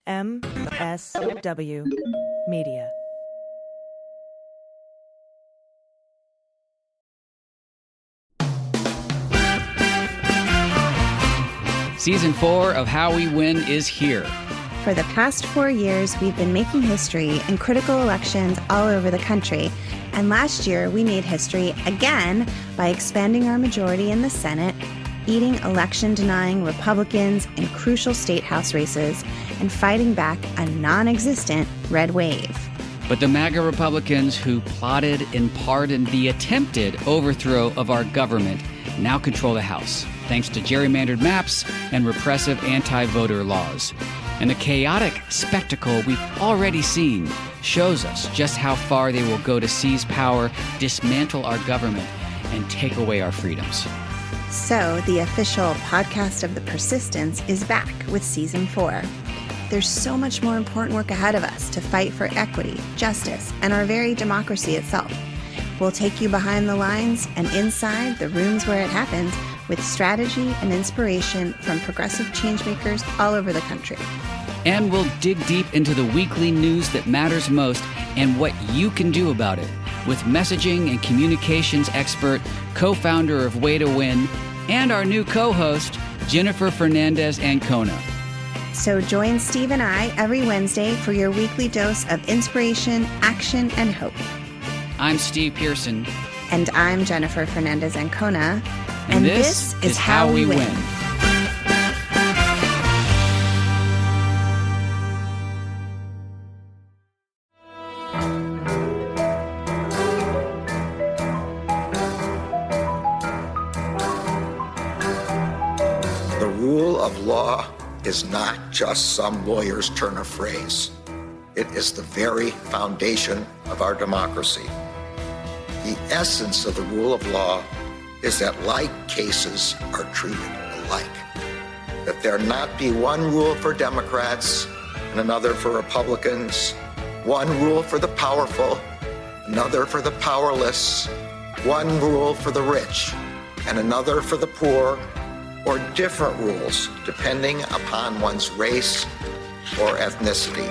MSW Media. Season 4 of How We Win is here. For the past 4 years, we've been making history in critical elections all over the country. And last year, we made history again by expanding our majority in the Senate, beating election-denying Republicans in crucial state house races, and fighting back a non-existent red wave. But the MAGA Republicans who plotted and pardoned the attempted overthrow of our government now control the House, thanks to gerrymandered maps and repressive anti-voter laws. And the chaotic spectacle we've already seen shows us just how far they will go to seize power, dismantle our government, and take away our freedoms. So, the official podcast of the Persistence is back with Season 4. There's so much more important work ahead of us to fight for equity, justice, and our very democracy itself. We'll take you behind the lines and inside the rooms where it happens with strategy and inspiration from progressive changemakers all over the country. And we'll dig deep into the weekly news that matters most and what you can do about it with messaging and communications expert, co-founder of Way to Win, and our new co-host, Jennifer Fernandez-Ancona. So join Steve and I every Wednesday for your weekly dose of inspiration, action, and hope. I'm Steve Pearson. And I'm Jennifer Fernandez-Ancona. And this is How We Win. The rule of law is not just some lawyer's turn of phrase. It is the very foundation of our democracy. The essence of the rule of law is that like cases are treated alike. That there not be one rule for Democrats and another for Republicans, one rule for the powerful, another for the powerless, one rule for the rich and another for the poor, or different rules depending upon one's race or ethnicity.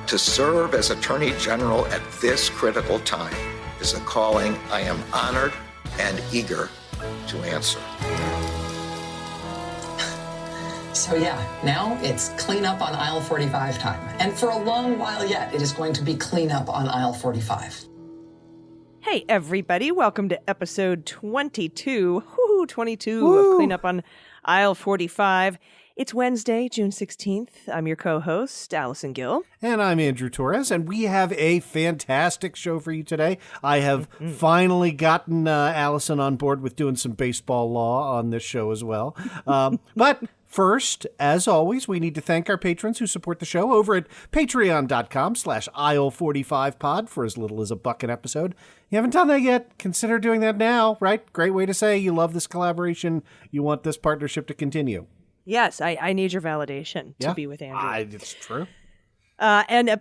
To serve as Attorney General at this critical time is a calling I am honored and eager to answer. So yeah, now it's clean up on aisle 45 time. And for a long while yet, it is going to be clean up on aisle 45. Hey, everybody. Welcome to episode 22. Woohoo, 22 of Clean Up on Aisle 45. It's Wednesday, June 16th. I'm your co-host, Allison Gill. And I'm Andrew Torres, and we have a fantastic show for you today. I have finally gotten Allison on board with doing some baseball law on this show as well. But first, as always, we need to thank our patrons who support the show over at patreon.com/aisle45pod for as little as $1 an episode. You haven't done that yet? Consider doing that now, right? Great way to say you love this collaboration. You want this partnership to continue. Yes, I need your validation to be with Andrew. It's true. And I'm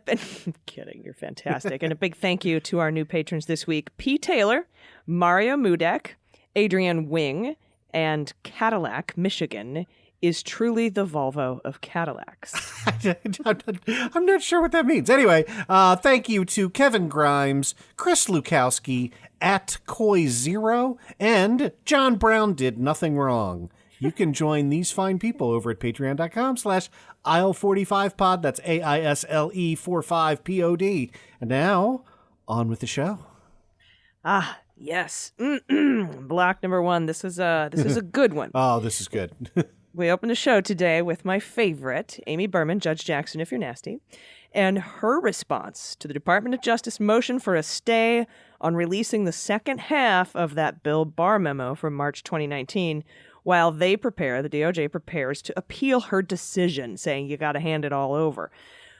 kidding, you're fantastic. And a big thank you to our new patrons this week, P. Taylor, Mario Mudek, Adrienne Wing, and Cadillac, Michigan is truly the Volvo of Cadillacs. I'm not sure what that means. Anyway, thank you to Kevin Grimes, Chris Lukowski, @Koi0, and John Brown Did Nothing Wrong. You can join these fine people over at patreon.com/aisle45pod. That's AISLE45POD. And now, on with the show. Ah, yes. Block number one. This is a good one. Oh, this is good. We opened the show today with my favorite, Amy Berman, Judge Jackson, if you're nasty, and her response to the Department of Justice motion for a stay on releasing the second half of that Bill Barr memo from March 2019, while the DOJ prepares to appeal her decision, saying you got to hand it all over.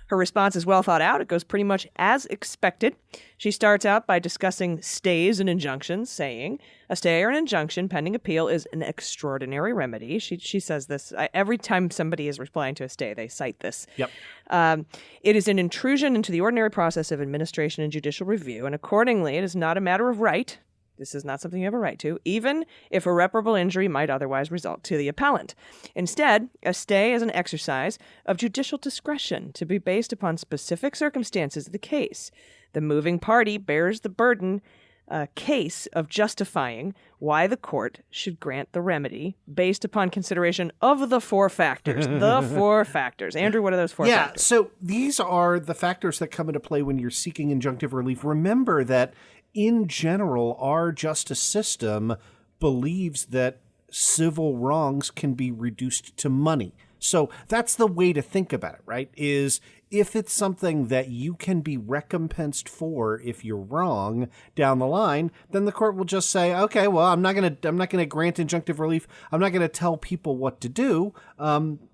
Her response is well thought out. It goes pretty much as expected. She starts out by discussing stays and injunctions, saying, a stay or an injunction pending appeal is an extraordinary remedy. She says this every time somebody is replying to a stay, they cite this. Yep. It is an intrusion into the ordinary process of administration and judicial review, and accordingly, it is not a matter of right, This is not something you have a right to, even if irreparable injury might otherwise result to the appellant. Instead, a stay is an exercise of judicial discretion to be based upon specific circumstances of the case. The moving party bears the burden case of justifying why the court should grant the remedy based upon consideration of the 4 factors. The 4 factors. Andrew, what are those 4 factors? Yeah, so these are the factors that come into play when you're seeking injunctive relief. Remember that in general, our justice system believes that civil wrongs can be reduced to money. So that's the way to think about it, right? Is if it's something that you can be recompensed for if you're wrong down the line, then the court will just say, okay, well, I'm not going to grant injunctive relief. I'm not going to tell people what to do.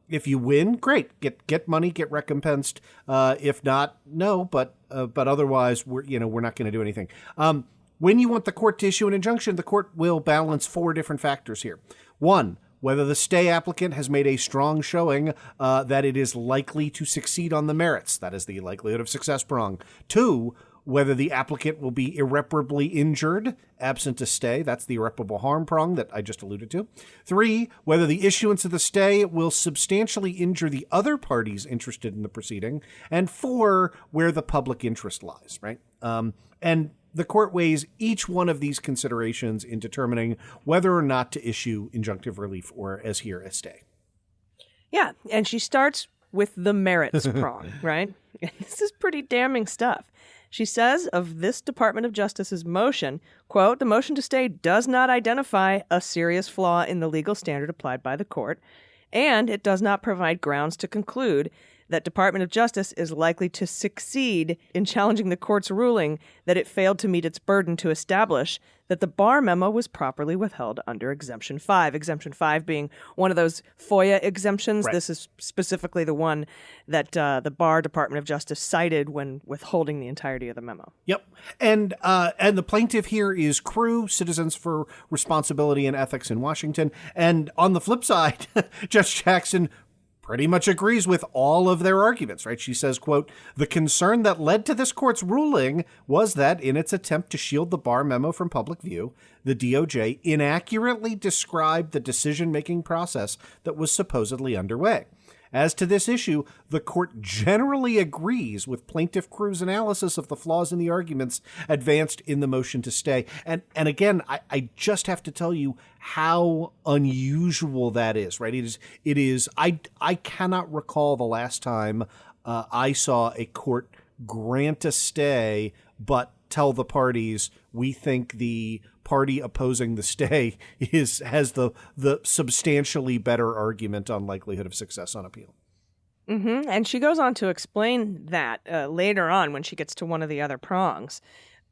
If you win, great, get money, get recompensed. If not, no, but otherwise, we're not going to do anything. When you want the court to issue an injunction, the court will balance 4 different factors here. 1, whether the stay applicant has made a strong showing that it is likely to succeed on the merits. That is the likelihood of success prong. 2, whether the applicant will be irreparably injured absent a stay. That's the irreparable harm prong that I just alluded to. 3, whether the issuance of the stay will substantially injure the other parties interested in the proceeding. And 4, where the public interest lies, right? And the court weighs each one of these considerations in determining whether or not to issue injunctive relief or, as here, a stay. Yeah, and she starts with the merits prong, right? This is pretty damning stuff. She says of this Department of Justice's motion, quote, the motion to stay does not identify a serious flaw in the legal standard applied by the court, and it does not provide grounds to conclude that Department of Justice is likely to succeed in challenging the court's ruling that it failed to meet its burden to establish that the Barr memo was properly withheld under Exemption 5. Exemption 5 being one of those FOIA exemptions. Right. This is specifically the one that the Barr Department of Justice cited when withholding the entirety of the memo. Yep. And the plaintiff here is CREW, Citizens for Responsibility and Ethics in Washington. And on the flip side, Judge Jackson pretty much agrees with all of their arguments, right? She says, quote, the concern that led to this court's ruling was that in its attempt to shield the Barr memo from public view, the DOJ inaccurately described the decision-making process that was supposedly underway. As to this issue, the court generally agrees with Plaintiff CREW's analysis of the flaws in the arguments advanced in the motion to stay. And again, I just have to tell you how unusual that is, right? It is. I cannot recall the last time I saw a court grant a stay, but tell the parties we think the party opposing the stay has the substantially better argument on likelihood of success on appeal. Mm-hmm. And she goes on to explain that later on when she gets to one of the other prongs.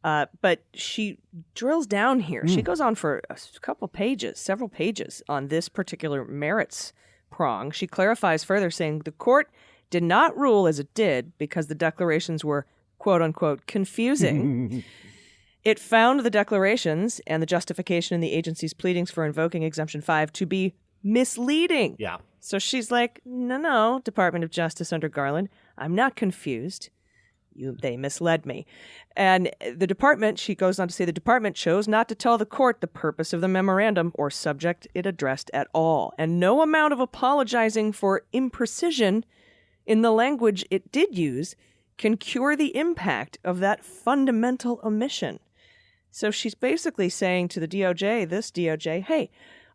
But she drills down here. She goes on for a couple pages, several pages on this particular merits prong. She clarifies further, saying the court did not rule as it did because the declarations were, quote unquote, confusing. It found the declarations and the justification in the agency's pleadings for invoking Exemption 5 to be misleading. Yeah. So she's like, no, Department of Justice under Garland, I'm not confused. They misled me. And the department, she goes on to say, the department chose not to tell the court the purpose of the memorandum or subject it addressed at all. And no amount of apologizing for imprecision in the language it did use can cure the impact of that fundamental omission. So she's basically saying to the DOJ, hey,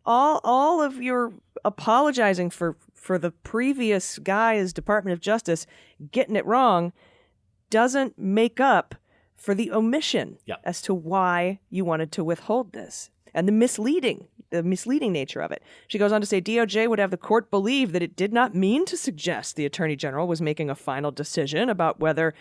all of your apologizing for the previous guy's Department of Justice getting it wrong doesn't make up for the omission as to why you wanted to withhold this and the misleading nature of it. She goes on to say DOJ would have the court believe that it did not mean to suggest the Attorney General was making a final decision about whether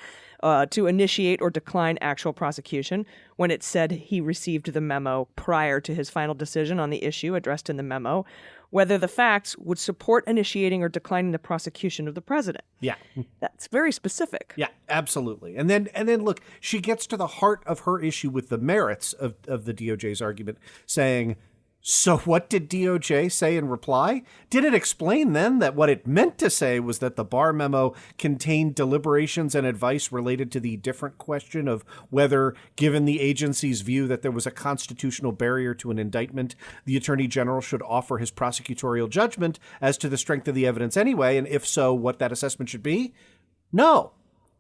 to initiate or decline actual prosecution when it said he received the memo prior to his final decision on the issue addressed in the memo, whether the facts would support initiating or declining the prosecution of the president. Yeah. That's very specific. Yeah, absolutely. And then look, she gets to the heart of her issue with the merits of the DOJ's argument, saying So what did DOJ say in reply? Did it explain then that what it meant to say was that the Barr memo contained deliberations and advice related to the different question of whether, given the agency's view that there was a constitutional barrier to an indictment, the Attorney General should offer his prosecutorial judgment as to the strength of the evidence anyway, and if so, what that assessment should be? No.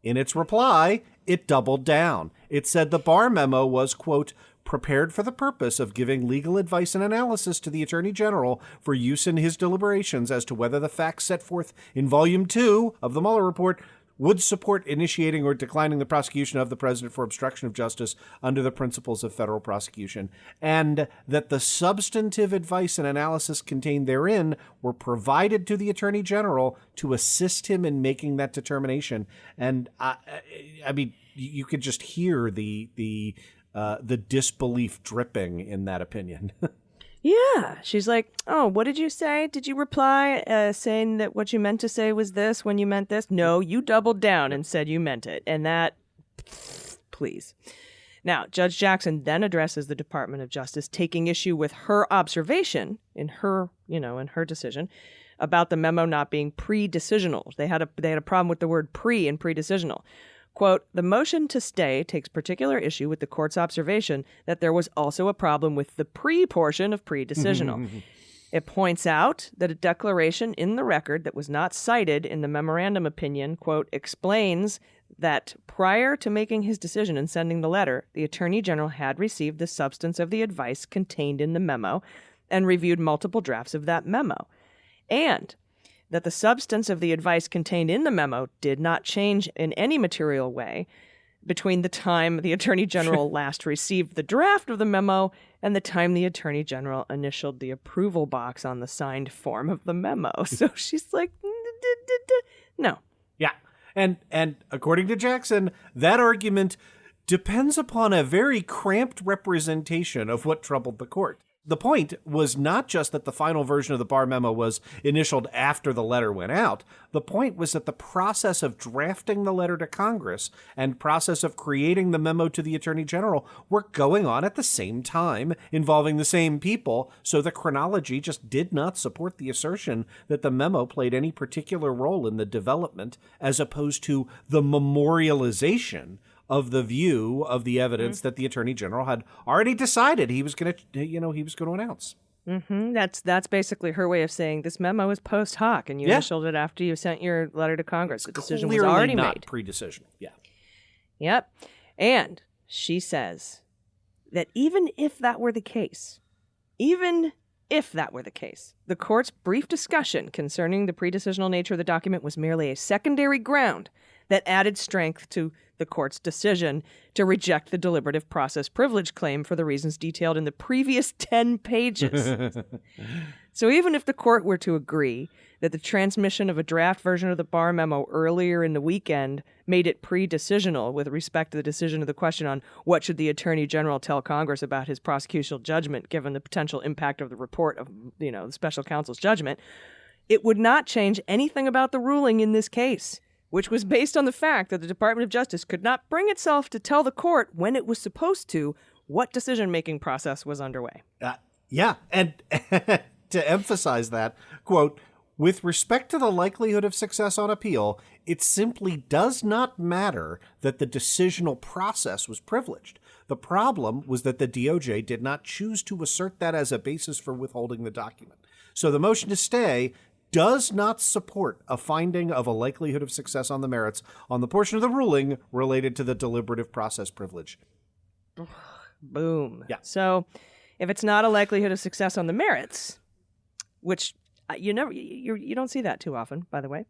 In its reply, it doubled down. It said the Barr memo was, quote, prepared for the purpose of giving legal advice and analysis to the Attorney General for use in his deliberations as to whether the facts set forth in Volume 2 of the Mueller report would support initiating or declining the prosecution of the president for obstruction of justice under the principles of federal prosecution, and that the substantive advice and analysis contained therein were provided to the Attorney General to assist him in making that determination. And I mean, you could just hear the disbelief dripping in that opinion. Yeah. She's like, oh, what did you say? Did you reply saying that what you meant to say was this when you meant this? No, you doubled down and said you meant it. And that, please. Now, Judge Jackson then addresses the Department of Justice, taking issue with her observation in her decision about the memo not being pre-decisional. They had a problem with the word pre and pre-decisional. Quote, the motion to stay takes particular issue with the court's observation that there was also a problem with the pre-portion of pre-decisional. It points out that a declaration in the record that was not cited in the memorandum opinion, quote, explains that prior to making his decision and sending the letter, the Attorney General had received the substance of the advice contained in the memo and reviewed multiple drafts of that memo. And that the substance of the advice contained in the memo did not change in any material way between the time the Attorney General last received the draft of the memo and the time the Attorney General initialed the approval box on the signed form of the memo. So she's like, no. Yeah. And according to Jackson, that argument depends upon a very cramped representation of what troubled the court. The point was not just that the final version of the Barr memo was initialed after the letter went out. The point was that the process of drafting the letter to Congress and process of creating the memo to the Attorney General were going on at the same time, involving the same people, so the chronology just did not support the assertion that the memo played any particular role in the development as opposed to the memorialization of the view of the evidence that the Attorney General had already decided he was going to announce. Mm-hmm. That's basically her way of saying this memo is post hoc, and you initialed it after you sent your letter to Congress. The decision was already not made. Pre-decision. Yeah. Yep. And she says that even if that were the case, the court's brief discussion concerning the pre-decisional nature of the document was merely a secondary ground that added strength to the court's decision to reject the deliberative process privilege claim for the reasons detailed in the previous 10 pages. So even if the court were to agree that the transmission of a draft version of the Barr memo earlier in the weekend made it pre-decisional with respect to the decision of the question on what should the Attorney General tell Congress about his prosecutorial judgment given the potential impact of the report of, the special counsel's judgment, it would not change anything about the ruling in this case, which was based on the fact that the Department of Justice could not bring itself to tell the court when it was supposed to what decision-making process was underway. Yeah, and to emphasize that, quote, with respect to the likelihood of success on appeal, it simply does not matter that the decisional process was privileged. The problem was that the DOJ did not choose to assert that as a basis for withholding the document. So the motion to stay does not support a finding of a likelihood of success on the merits on the portion of the ruling related to the deliberative process privilege. Boom. Yeah. So if it's not a likelihood of success on the merits, which you don't see that too often, by the way,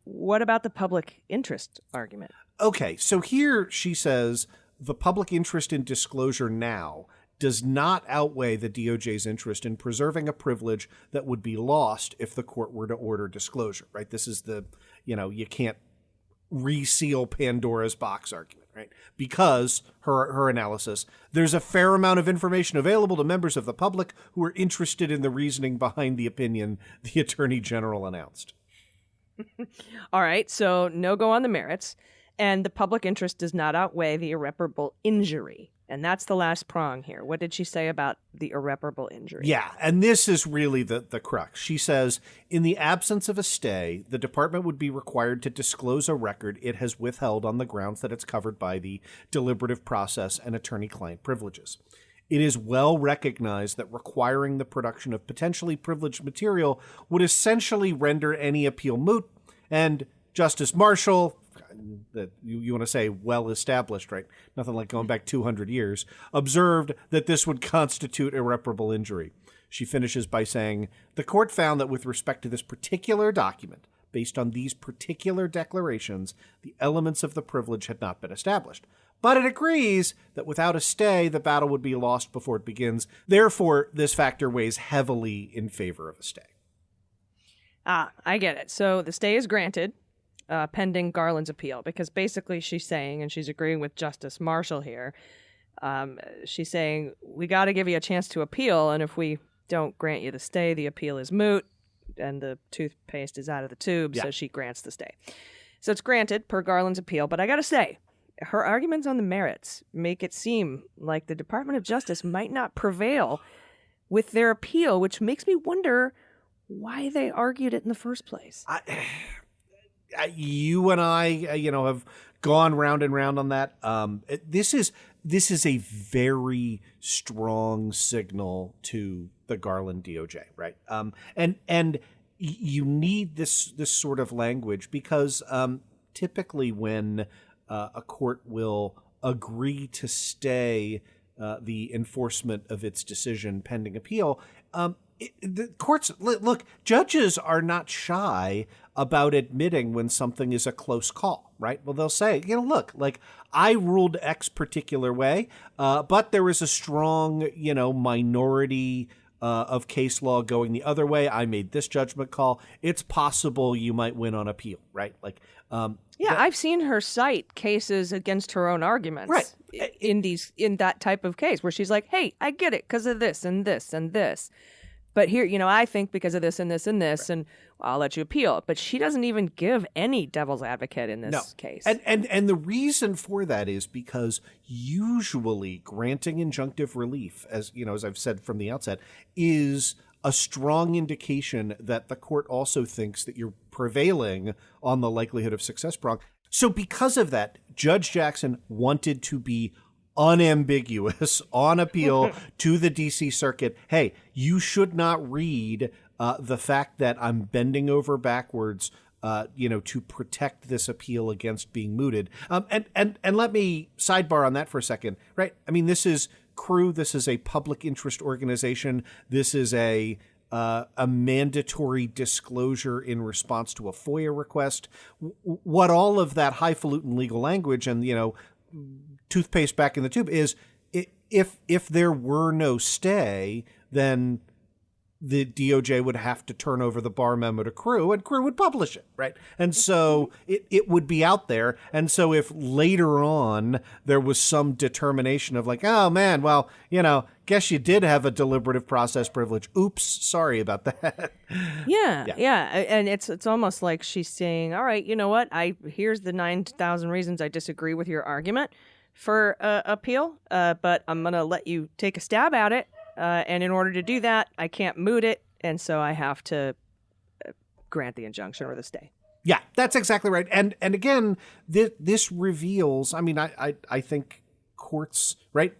what about the public interest argument? Okay, so here she says the public interest in disclosure now does not outweigh the DOJ's interest in preserving a privilege that would be lost if the court were to order disclosure, right? This is the, you can't reseal Pandora's box argument, right? Because her analysis, there's a fair amount of information available to members of the public who are interested in the reasoning behind the opinion the Attorney General announced. All right, so no go on the merits, and the public interest does not outweigh the irreparable injury. And that's the last prong here. What did she say about the irreparable injury? Yeah, and this is really the crux. She says, in the absence of a stay, the department would be required to disclose a record it has withheld on the grounds that it's covered by the deliberative process and attorney-client privileges. It is well recognized that requiring the production of potentially privileged material would essentially render any appeal moot, and Justice Marshall, that you want to say well established, right? Nothing like going back 200 years, observed that this would constitute irreparable injury. She finishes by saying, the court found that with respect to this particular document, based on these particular declarations, the elements of the privilege had not been established. But it agrees that without a stay, the battle would be lost before it begins. Therefore, this factor weighs heavily in favor of a stay. I get it. So the stay is granted pending Garland's appeal, because basically she's saying, and she's agreeing with Justice Marshall here, she's saying, we got to give you a chance to appeal, and if we don't grant you the stay, the appeal is moot, and the toothpaste is out of the tube, so she grants the stay. So it's granted per Garland's appeal, but I got to say, her arguments on the merits make it seem like the Department of Justice might not prevail with their appeal, which makes me wonder why they argued it in the first place. You and I, have gone round and round on that. This is a very strong signal to the Garland DOJ, right? And you need this sort of language because typically when a court will agree to stay the enforcement of its decision pending appeal, the courts, look, judges are not shy about admitting when something is a close call, right? Well, they'll say, look, like I ruled X particular way, but there was a strong, minority of case law going the other way. I made this judgment call. It's possible you might win on appeal, right? Like, I've seen her cite cases against her own arguments, right? In that type of case where she's like, "Hey, I get it because of this and this and this, but here, I think because of this and this and this, and I'll let you appeal." But she doesn't even give any devil's advocate in this case. And the reason for that is because usually granting injunctive relief, as I've said from the outset, is a strong indication that the court also thinks that you're prevailing on the likelihood of success prong. So because of that, Judge Jackson wanted to be unambiguous on appeal to the D.C. Circuit. Hey, you should not read the fact that I'm bending over backwards, to protect this appeal against being mooted. And let me sidebar on that for a second, right? I mean, this is CREW. This is a public interest organization. This is a mandatory disclosure in response to a FOIA request. What all of that highfalutin legal language and, toothpaste back in the tube is, if there were no stay, then the DOJ would have to turn over the bar memo to CREW, and CREW would publish it, right? And so it would be out there. And so if later on there was some determination of like, oh man, well, guess you did have a deliberative process privilege. Oops, sorry about that. Yeah. And it's almost like she's saying, all right, you know what? Here's the 9,000 reasons I disagree with your argument for appeal, but I'm going to let you take a stab at it. And in order to do that, I can't moot it, and so I have to grant the injunction or the stay. Yeah, that's exactly right. And again, this reveals, I mean, I think courts, right?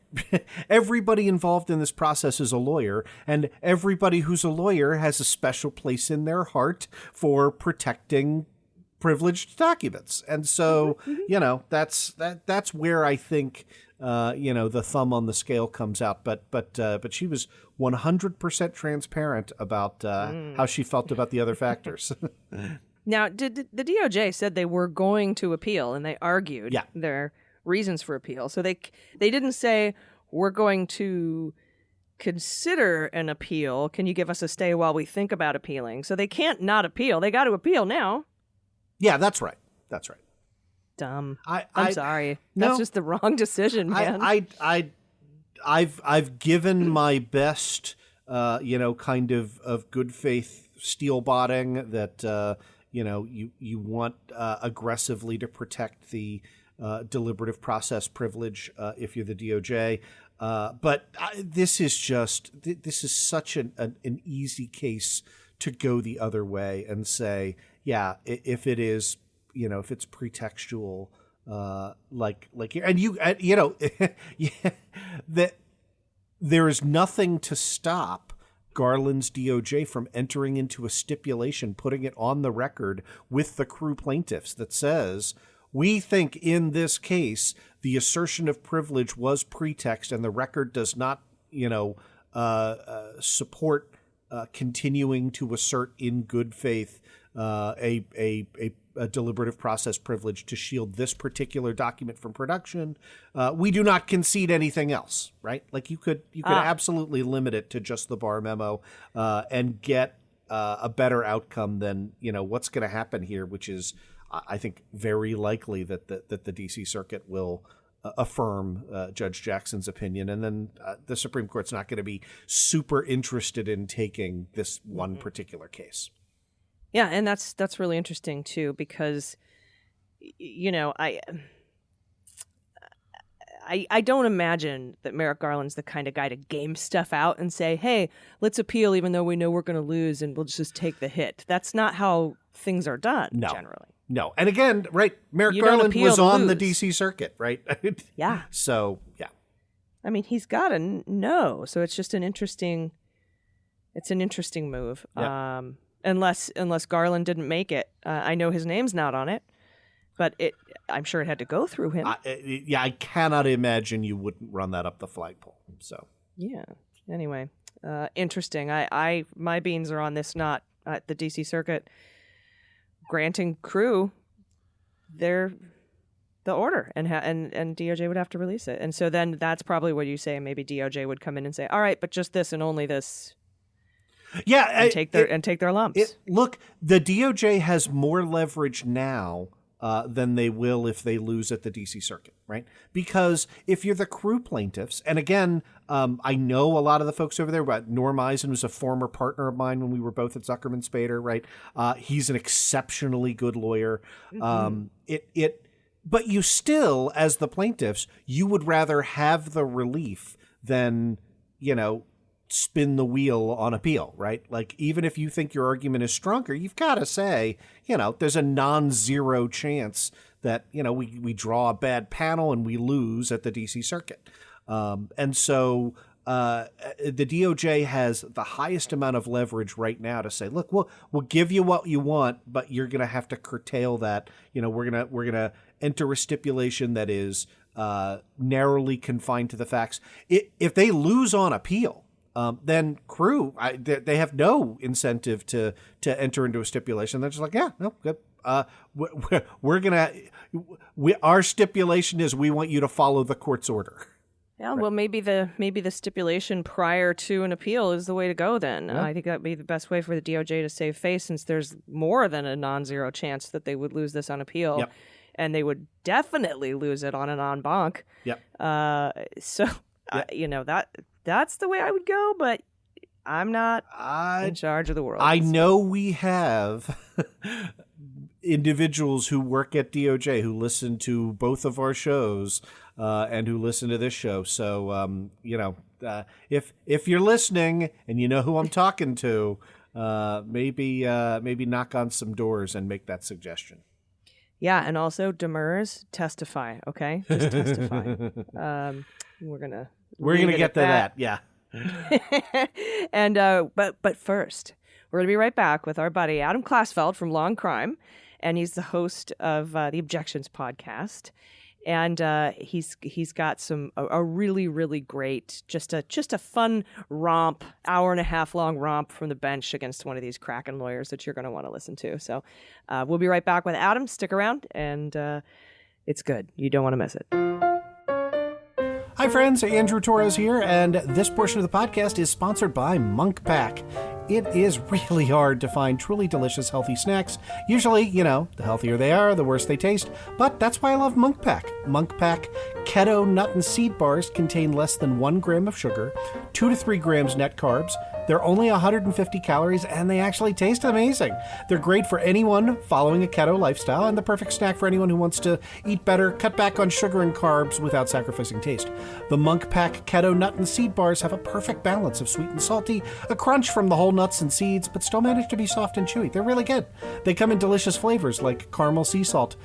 Everybody involved in this process is a lawyer, and everybody who's a lawyer has a special place in their heart for protecting privileged documents. And so, that's where I think the thumb on the scale comes out. But she was 100% transparent about how she felt about the other factors. Now, did the DOJ said they were going to appeal, and they argued Yeah. their reasons for appeal. So they didn't say, we're going to consider an appeal. Can you give us a stay while we think about appealing? So they can't not appeal. They got to appeal now. Yeah, that's right. That's right. Dumb. I'm sorry. That's just the wrong decision, man. I've given my best, kind of good faith steel botting that, you want aggressively to protect the deliberative process privilege if you're the DOJ. But this is such an easy case to go the other way and say, yeah, if it is, if it's pretextual, that there is nothing to stop Garland's DOJ from entering into a stipulation, putting it on the record with the crew plaintiffs that says, we think in this case, the assertion of privilege was pretext and the record does not, support continuing to assert in good faith a deliberative process privilege to shield this particular document from production. We do not concede anything else, right? Like you could absolutely limit it to just the Barr memo and get a better outcome than, what's going to happen here, which is, I think, very likely that the D.C. Circuit will affirm Judge Jackson's opinion. And then the Supreme Court's not going to be super interested in taking this one particular case. Yeah, and that's really interesting too, because I don't imagine that Merrick Garland's the kind of guy to game stuff out and say, hey, let's appeal even though we know we're going to lose and we'll just take the hit. That's not how things are done generally. No. And again, right, Merrick Garland was on the D.C. Circuit, right? Yeah. So, yeah. I mean, he's got to know. So it's just an interesting move. Yeah. Unless Garland didn't make it. I know his name's not on it, but I'm sure it had to go through him. I cannot imagine you wouldn't run that up the flagpole. So yeah. Anyway, interesting. My beans are on this, not at the D.C. Circuit granting crew the order, and DOJ would have to release it. And so then that's probably what you say. Maybe DOJ would come in and say, all right, but just this and only this. Yeah, and take their lumps. Look, the DOJ has more leverage now than they will if they lose at the D.C. Circuit, right? Because if you're the crew plaintiffs, and again, I know a lot of the folks over there, but Norm Eisen was a former partner of mine when we were both at Zuckerman Spader, right? He's an exceptionally good lawyer. Mm-hmm. But you still, as the plaintiffs, you would rather have the relief than, spin the wheel on appeal, right? Like, even if you think your argument is stronger, you've got to say, there's a non-zero chance that, we draw a bad panel and we lose at the D.C. Circuit. And so the DOJ has the highest amount of leverage right now to say, look, we'll give you what you want, but you're going to have to curtail that. We're going to enter a stipulation that is narrowly confined to the facts. If they lose on appeal, then crew, they have no incentive to enter into a stipulation. They're just like, yeah, no, good. Our stipulation is we want you to follow the court's order. Yeah, right. Well, maybe the stipulation prior to an appeal is the way to go then. Yeah. I think that'd be the best way for the DOJ to save face, since there's more than a non-zero chance that they would lose this on appeal. Yep. And they would definitely lose it on an en banc. Yep. That's the way I would go, but I'm not in charge of the world. I know we have individuals who work at DOJ who listen to both of our shows and who listen to this show. So, if you're listening and you know who I'm talking to, maybe knock on some doors and make that suggestion. Yeah, and also demurs, testify, okay? Just testify. We're gonna get to that, yeah. And but first, we're gonna be right back with our buddy Adam Klasfeld from Law and Crime, and he's the host of the Objections podcast, and he's got a really, really great, just a fun romp, hour and a half long romp from the bench against one of these Kraken lawyers that you're gonna want to listen to. So we'll be right back with Adam. Stick around, and it's good. You don't want to miss it. Hi friends, Andrew Torres here, and this portion of the podcast is sponsored by Monk Pack. It is really hard to find truly delicious, healthy snacks. Usually, the healthier they are, the worse they taste, but that's why I love Monk Pack. Monk Pack keto nut and seed bars contain less than 1 gram of sugar, 2 to 3 grams net carbs. They're only 150 calories, and they actually taste amazing. They're great for anyone following a keto lifestyle, and the perfect snack for anyone who wants to eat better, cut back on sugar and carbs without sacrificing taste. The Monk Pack Keto Nut and Seed Bars have a perfect balance of sweet and salty, a crunch from the whole nuts and seeds, but still manage to be soft and chewy. They're really good. They come in delicious flavors like caramel sea salt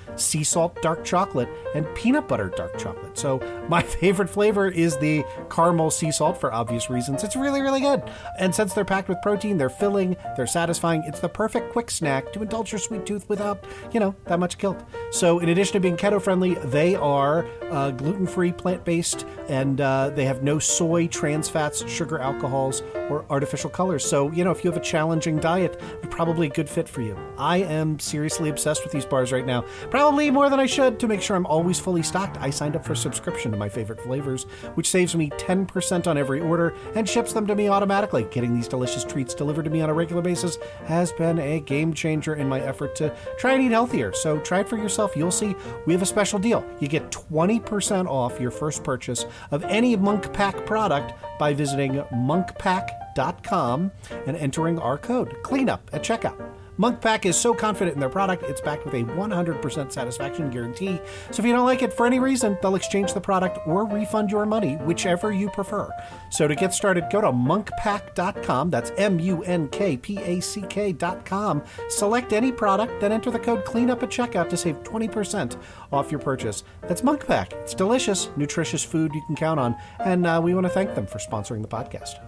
dark chocolate, and peanut butter dark chocolate. So my favorite flavor is the caramel sea salt for obvious reasons. It's really, really good. And since they're packed with protein, they're filling, they're satisfying. It's the perfect quick snack to indulge your sweet tooth without, that much guilt. So in addition to being keto-friendly, they are gluten-free, plant-based, and they have no soy, trans fats, sugar, alcohols, or artificial colors. So, if you have a challenging diet, they're probably a good fit for you. I am seriously obsessed with these bars right now. Probably more than I should. To make sure I'm always fully stocked, I signed up for a subscription to my favorite flavors, which saves me 10% on every order and ships them to me automatically. Getting these delicious treats delivered to me on a regular basis has been a game changer in my effort to try and eat healthier. So try it for yourself. You'll see we have a special deal. You get 20% off your first purchase of any Monk Pack product by visiting monkpack.com and entering our code CLEANUP at checkout. Monk Pack is so confident in their product, it's backed with a 100% satisfaction guarantee. So if you don't like it for any reason, they'll exchange the product or refund your money, whichever you prefer. So to get started, go to monkpack.com. That's monkpack.com. Select any product, then enter the code CLEANUP at checkout to save 20% off your purchase. That's Monk Pack. It's delicious, nutritious food you can count on, and we want to thank them for sponsoring the podcast.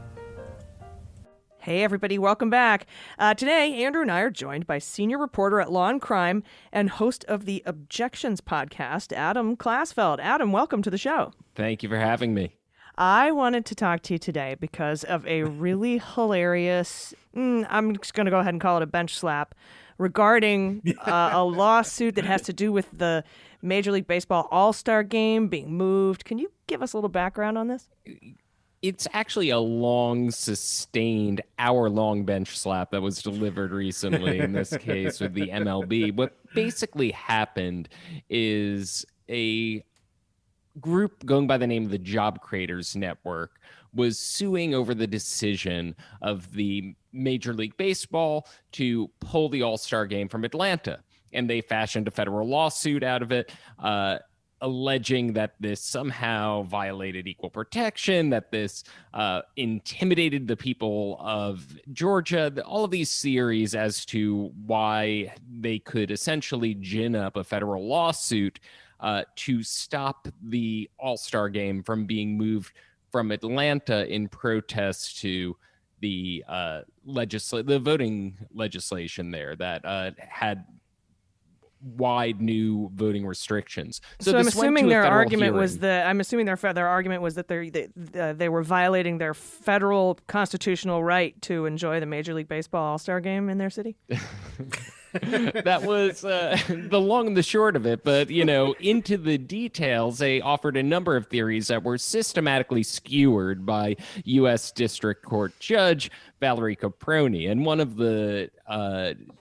Hey, everybody, welcome back. Today, Andrew and I are joined by senior reporter at Law and Crime and host of the Objections podcast, Adam Klasfeld. Adam, welcome to the show. Thank you for having me. I wanted to talk to you today because of a really hilarious, I'm just going to go ahead and call it a bench slap, regarding a lawsuit that has to do with the Major League Baseball All-Star Game being moved. Can you give us a little background on this? It's actually a long, sustained, hour-long bench slap that was delivered recently, in this case with the MLB. What basically happened is a group going by the name of the Job Creators Network was suing over the decision of the Major League Baseball to pull the All-Star Game from Atlanta. And they fashioned a federal lawsuit out of it, alleging that this somehow violated equal protection, that this intimidated the people of Georgia, all of these theories as to why they could essentially gin up a federal lawsuit to stop the All-Star Game from being moved from Atlanta in protest to the voting legislation there that had wide new voting restrictions. So I'm assuming their argument was that they were violating their federal constitutional right to enjoy the Major League Baseball All-Star Game in their city. That was the long and the short of it. But, into the details, they offered a number of theories that were systematically skewered by U.S. District Court Judge Valerie Caproni. And one of the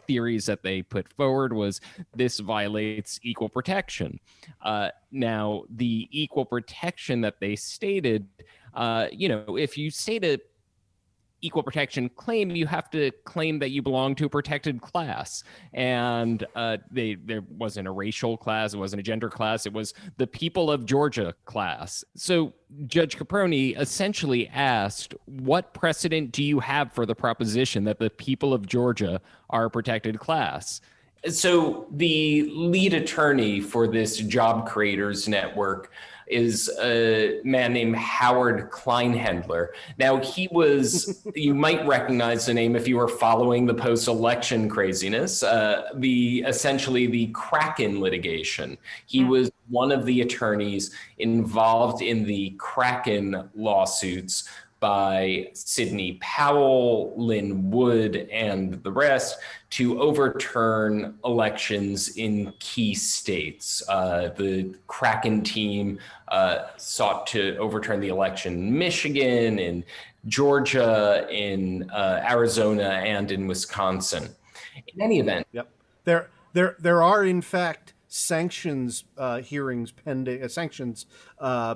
theories that they put forward was this violates equal protection. Now, the equal protection that they stated, if you state a equal protection claim, you have to claim that you belong to a protected class. And there wasn't a racial class, it wasn't a gender class, it was the people of Georgia class. So Judge Caproni essentially asked, what precedent do you have for the proposition that the people of Georgia are a protected class? So the lead attorney for this Job Creators Network is a man named Howard Kleinhendler. Now, he was, you might recognize the name if you were following the post-election craziness, essentially the Kraken litigation. He was one of the attorneys involved in the Kraken lawsuits by Sidney Powell, Lynn Wood, and the rest to overturn elections in key states. The Kraken team sought to overturn the election in Michigan, in Georgia, in Arizona, and in Wisconsin. In any event. Yep. There are, in fact, sanctions hearings pending,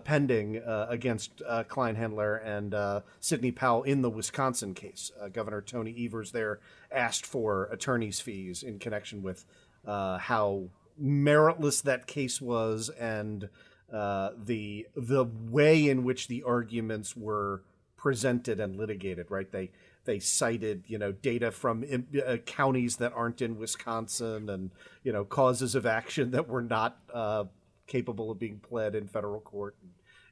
pending against Kleinhändler and Sidney Powell in the Wisconsin case. Governor Tony Evers there asked for attorney's fees in connection with how meritless that case was and the way in which the arguments were presented and litigated. Right, they cited data from counties that aren't in Wisconsin and causes of action that were not capable of being pled in federal court.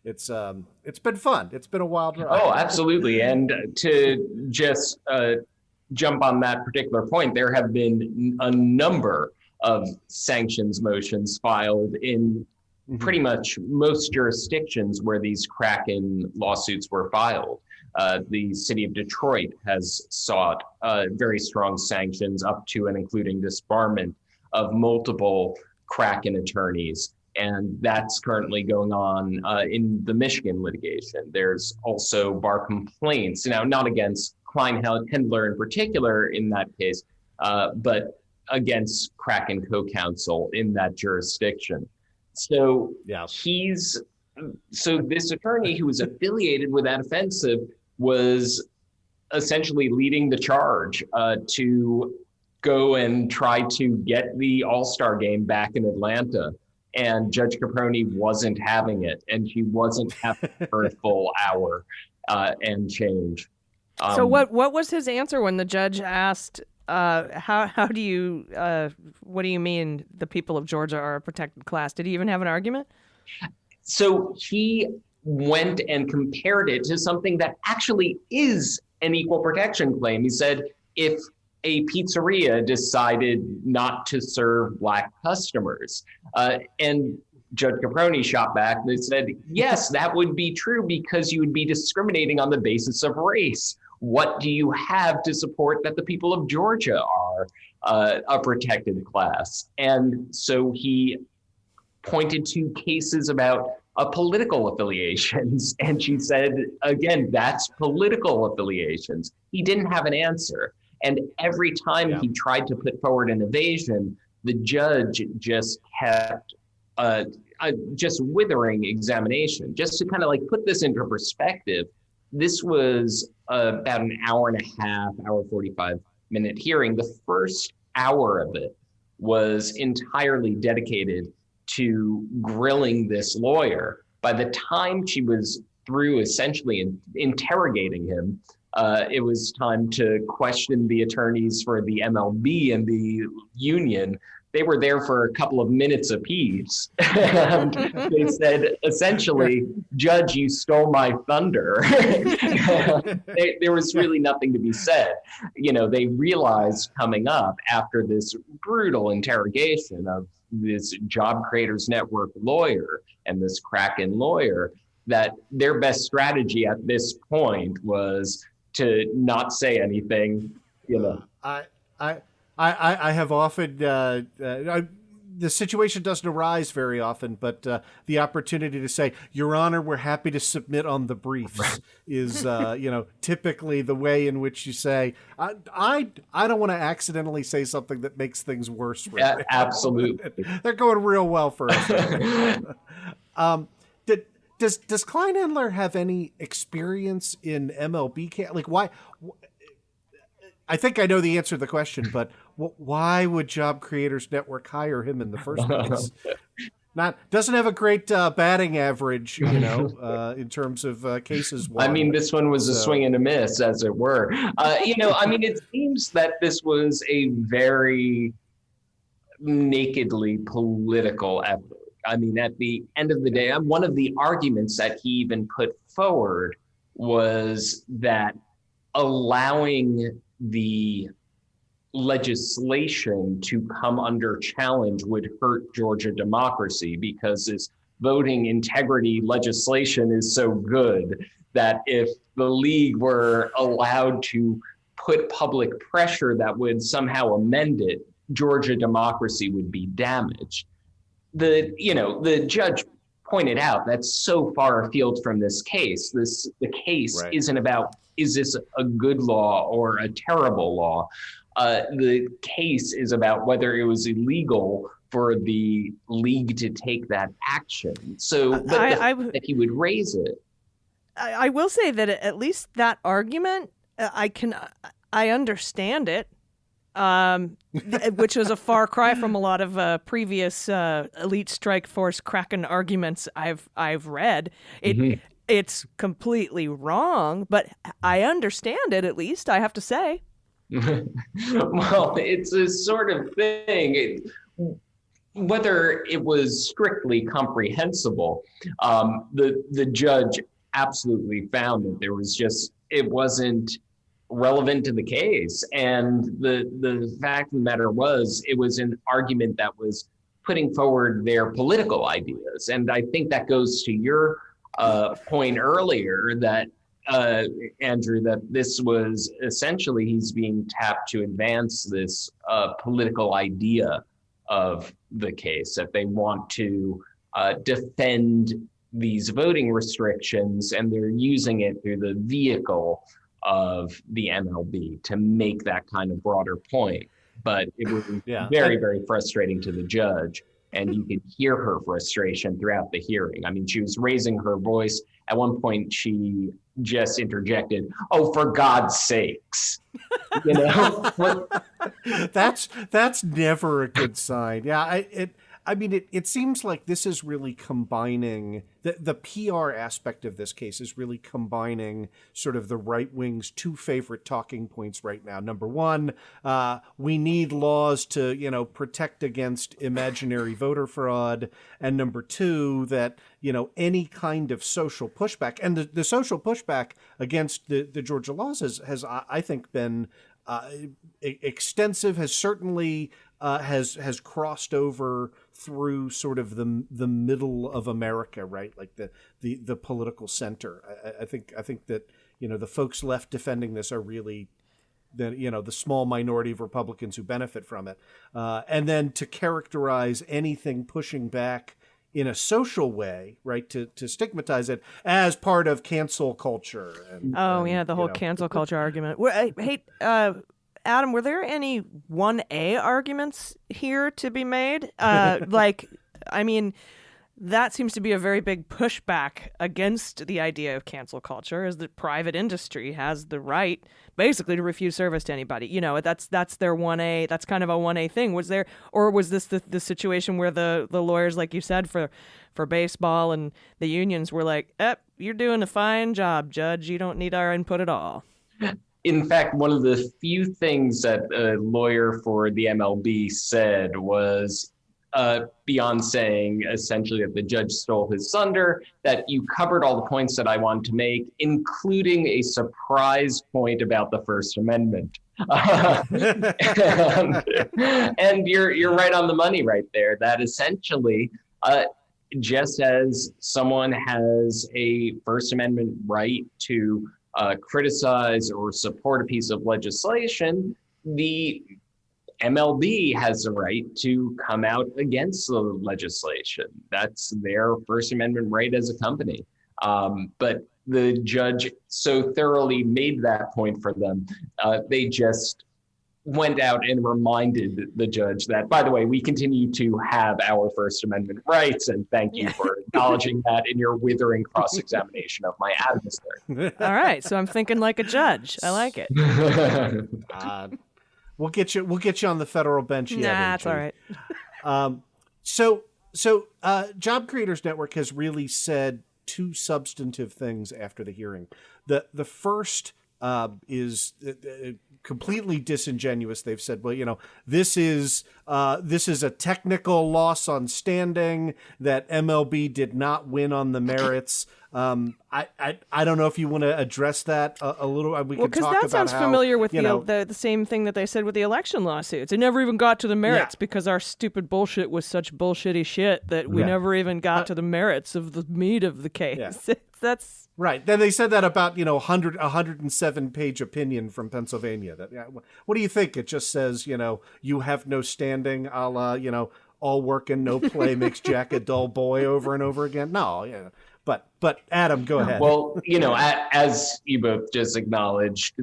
It's been fun. It's been a wild ride. Oh, absolutely. And to just jump on that particular point, there have been a number of sanctions motions filed in pretty much most jurisdictions where these Kraken lawsuits were filed. The city of Detroit has sought very strong sanctions up to and including disbarment of multiple Kraken attorneys. And that's currently going on in the Michigan litigation. There's also bar complaints, now not against Kleinhändler in particular in that case, but against Kraken co-counsel in that jurisdiction. So so this attorney who was affiliated with that offensive was essentially leading the charge to go and try to get the All-Star game back in Atlanta. And Judge Caproni wasn't having it, and she wasn't having her a full hour and change. So what was his answer when the judge asked, how do you, what do you mean the people of Georgia are a protected class? Did he even have an argument? So he went and compared it to something that actually is an equal protection claim. He said, if a pizzeria decided not to serve Black customers, and Judge Caproni shot back and said, yes, that would be true because you would be discriminating on the basis of race. What do you have to support that the people of Georgia are a protected class? And so he pointed to cases about political affiliations. And she said, again, that's political affiliations. He didn't have an answer. And every time he tried to put forward an evasion, the judge just kept just withering examination. Just to kind of like put this into perspective, this was about an hour and a half, hour 45-minute hearing. The first hour of it was entirely dedicated to grilling this lawyer. By the time she was through essentially interrogating him, it was time to question the attorneys for the MLB and the union. They were there for a couple of minutes apiece. And they said, essentially, Judge, you stole my thunder. There was really nothing to be said. They realized coming up after this brutal interrogation of this Job Creators Network lawyer and this Kraken lawyer that their best strategy at this point was to not say anything. I have often, the situation doesn't arise very often, but the opportunity to say, Your Honor, we're happy to submit on the briefs is, typically the way in which you say, I don't want to accidentally say something that makes things worse. Yeah, absolutely. They're going real well for us. Does Kleinhändler have any experience in MLB? Like, why? I think I know the answer to the question, but why would Job Creators Network hire him in the first place? Doesn't have a great batting average, in terms of cases won. I mean, this one was a swing and a miss, as it were. It seems that this was a very nakedly political effort. I mean, at the end of the day, one of the arguments that he even put forward was that allowing the legislation to come under challenge would hurt Georgia democracy because this voting integrity legislation is so good that if the league were allowed to put public pressure that would somehow amend it, Georgia democracy would be damaged. The judge pointed out that's so far afield from this case. The case isn't about, is this a good law or a terrible law? The case is about whether it was illegal for the league to take that action. So that he would raise it. I will say that at least that argument, I understand it, which was a far cry from a lot of previous elite strike force Kraken arguments I've read. It's completely wrong, but I understand it. At least I have to say. Well, it's a sort of thing. Whether it was strictly comprehensible, the judge absolutely found that it wasn't relevant to the case. And the fact of the matter was, it was an argument that was putting forward their political ideas. And I think that goes to your point earlier that, Andrew, that this was essentially, he's being tapped to advance this political idea of the case, that they want to defend these voting restrictions, and they're using it through the vehicle of the MLB to make that kind of broader point. But it was very, very frustrating to the judge, and you could hear her frustration throughout the hearing. I mean, she was raising her voice. At one point, she just interjected, "Oh, for God's sakes." You know? That's never a good sign. Yeah, it seems like this is really combining the PR aspect of this case is really combining sort of the right wing's two favorite talking points right now. Number one, we need laws to, protect against imaginary voter fraud. And number two, that, any kind of social pushback, and the social pushback against the Georgia laws has I think been extensive, has certainly has crossed over through sort of the middle of America, right? Like the political center. I think that, the folks left defending this are really the small minority of Republicans who benefit from it. And then to characterize anything pushing back in a social way, right, to stigmatize it as part of cancel culture. The whole cancel culture argument. Hey, Adam, were there any 1A arguments here to be made? That seems to be a very big pushback against the idea of cancel culture, is that private industry has the right basically to refuse service to anybody. That's their 1A. That's kind of a 1A thing. Was this the situation where the lawyers, like you said, for baseball and the unions were like, you're doing a fine job, Judge. You don't need our input at all. In fact, one of the few things that a lawyer for the MLB said was, beyond saying essentially that the judge stole his thunder, that you covered all the points that I wanted to make, including a surprise point about the First Amendment. And you're right on the money right there, that essentially, just as someone has a First Amendment right to criticize or support a piece of legislation, the MLB has the right to come out against the legislation. That's their First Amendment right as a company. But the judge so thoroughly made that point for them, they just went out and reminded the judge that, by the way, we continue to have our First Amendment rights, and thank you for acknowledging that in your withering cross-examination of my adversary. All right, so I'm thinking like a judge. I like it. We'll get you on the federal bench. That's all right. So Job Creators Network has really said two substantive things after the hearing. The first is completely disingenuous. They've said, well, this is a technical loss on standing, that MLB did not win on the merits. I don't know if you want to address that a little. We could talk about that sounds familiar with the same thing that they said with the election lawsuits. It never even got to the merits because our stupid bullshit was such bullshitty shit that we never even got to the merits of the meat of the case. Yeah. That's right. Then they said that about 107-page opinion from Pennsylvania. That what do you think? It just says you have no standing, a la all work and no play makes Jack a dull boy over and over again. No, But Adam, go ahead. Well, as you both just acknowledged,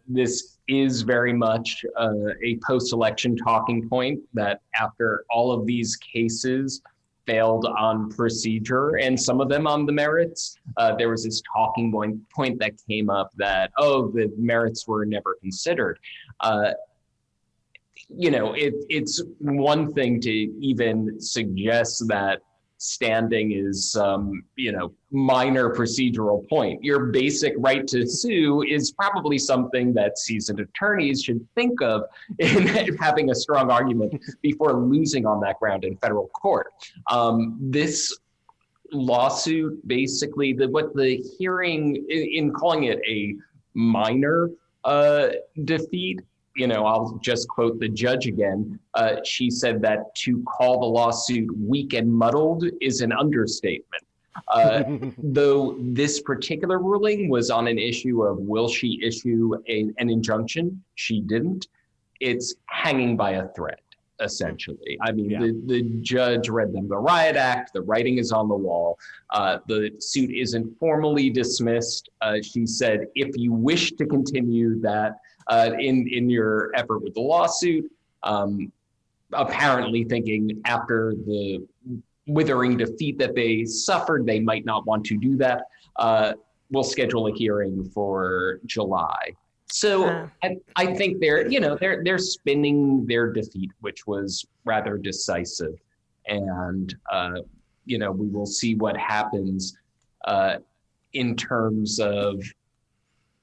this is very much a post-election talking point, that after all of these cases failed on procedure and some of them on the merits, there was this talking point that came up that, oh, the merits were never considered. It's one thing to even suggest that standing is minor procedural point. Your basic right to sue is probably something that seasoned attorneys should think of in having a strong argument before losing on that ground in federal court. This lawsuit, basically, what the hearing, in calling it a minor defeat, I'll just quote the judge again. She said that to call the lawsuit weak and muddled is an understatement. Though this particular ruling was on an issue of will she issue an injunction? She didn't. It's hanging by a thread, essentially. I mean, the judge read them the Riot Act. The writing is on the wall. The suit isn't formally dismissed. She said, if you wish to continue that, in your effort with the lawsuit, apparently thinking after the withering defeat that they suffered, they might not want to do that. We'll schedule a hearing for July. So I think they're spinning their defeat, which was rather decisive, and we will see what happens in terms of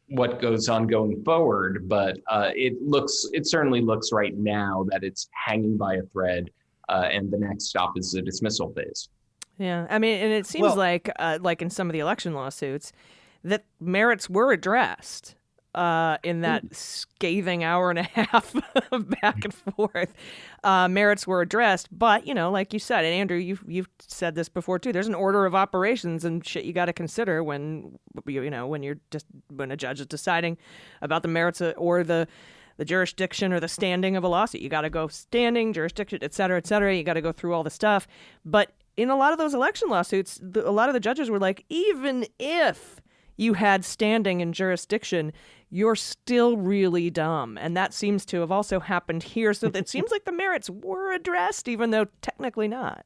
what goes on going forward, but it certainly looks right now that it's hanging by a thread, and the next stop is the dismissal phase. Yeah, I mean, and it seems like in some of the election lawsuits, that merits were addressed in that scathing hour and a half of back and forth. Merits were addressed, but like you said, and Andrew, you've said this before too. There's an order of operations and shit you got to consider when when a judge is deciding about the merits or the jurisdiction or the standing of a lawsuit. You got to go standing, jurisdiction, et cetera, et cetera. You got to go through all the stuff. But in a lot of those election lawsuits, a lot of the judges were like, even if you had standing and jurisdiction, you're still really dumb. And that seems to have also happened here. So it seems like the merits were addressed, even though technically not.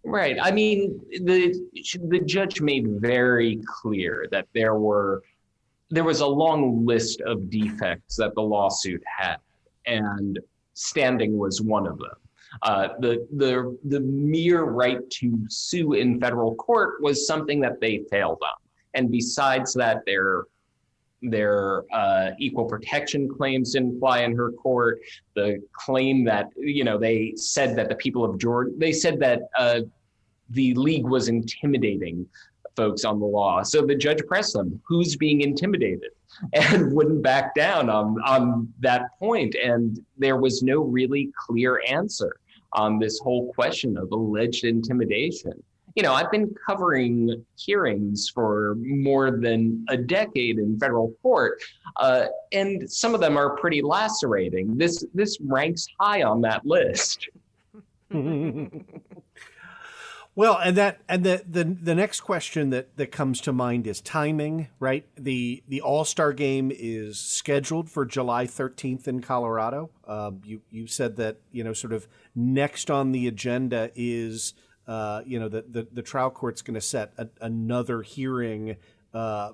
Right. I mean, the judge made very clear that there was a long list of defects that the lawsuit had, and standing was one of them. The mere right to sue in federal court was something that they failed on. And besides that, their equal protection claims didn't fly in her court. The claim that, they said that the people of Georgia, they said that the league was intimidating folks on the law. So the judge pressed them, who's being intimidated? And wouldn't back down on that point. And there was no really clear answer on this whole question of alleged intimidation. I've been covering hearings for more than a decade in federal court, and some of them are pretty lacerating. This ranks high on that list. Well, and the next question that comes to mind is timing, right? The All-Star game is scheduled for July 13th in Colorado. You said that sort of next on the agenda is the trial court's going to set another hearing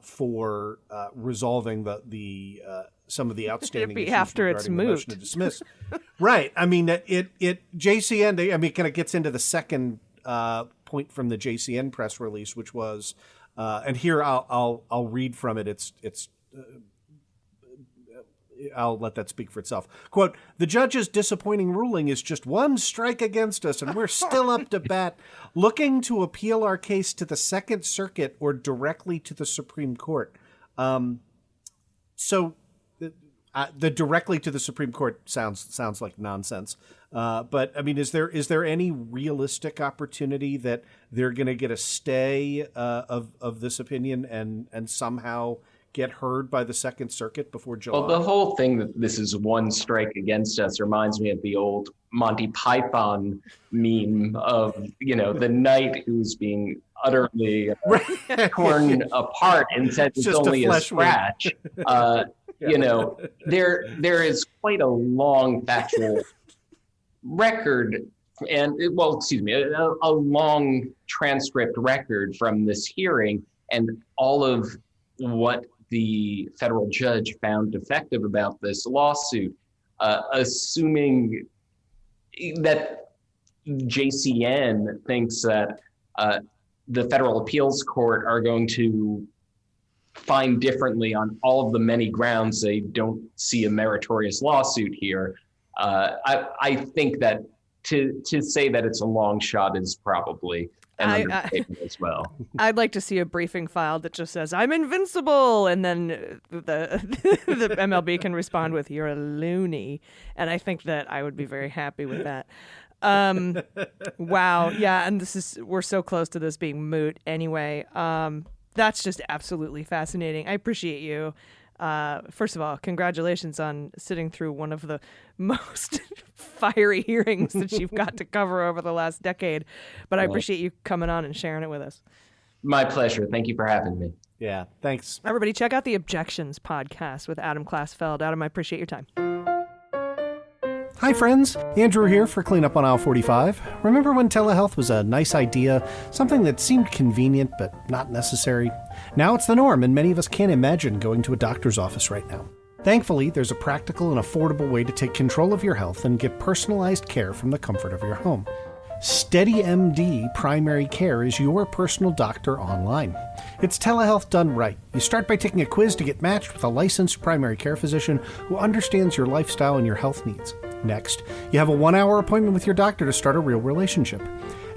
for resolving the some of the outstanding issues after it's regarding the moved. motion to dismiss. Right. I mean, JCN. I mean, it kind of gets into the second point from the JCN press release, which was, and here I'll read from it. It's I'll let that speak for itself. Quote, "The judge's disappointing ruling is just one strike against us, and we're still up to bat, looking to appeal our case to the Second Circuit or directly to the Supreme Court." So the directly to the Supreme Court sounds like nonsense. But I mean, is there any realistic opportunity that they're going to get a stay of this opinion and somehow get heard by the Second Circuit before July? Well, the whole thing that this is one strike against us reminds me of the old Monty Python meme of, the knight who's being utterly torn apart and said it's only a scratch. You know, there is quite a long factual record a long transcript record from this hearing, and all of what the federal judge found defective about this lawsuit, assuming that JCN thinks that the federal appeals court are going to find differently on all of the many grounds they don't see a meritorious lawsuit here. I think that to say that it's a long shot is probably an understatement as well. I'd like to see a briefing filed that just says, "I'm invincible," and then the MLB can respond with, "You're a loony," and I think that I would be very happy with that. Wow, yeah, and we're so close to this being moot anyway. That's just absolutely fascinating. I appreciate you. First of all, congratulations on sitting through one of the most fiery hearings that you've got to cover over the last decade. But I appreciate you coming on and sharing it with us. My pleasure. Thank you for having me. Yeah, thanks. Everybody, check out the Objections podcast with Adam Klasfeld. Adam, I appreciate your time. Hi friends, Andrew here for Cleanup on Aisle 45. Remember when telehealth was a nice idea, something that seemed convenient but not necessary? Now it's the norm, and many of us can't imagine going to a doctor's office right now. Thankfully, there's a practical and affordable way to take control of your health and get personalized care from the comfort of your home. SteadyMD Primary Care is your personal doctor online. It's telehealth done right. You start by taking a quiz to get matched with a licensed primary care physician who understands your lifestyle and your health needs. Next, you have a 1-hour appointment with your doctor to start a real relationship.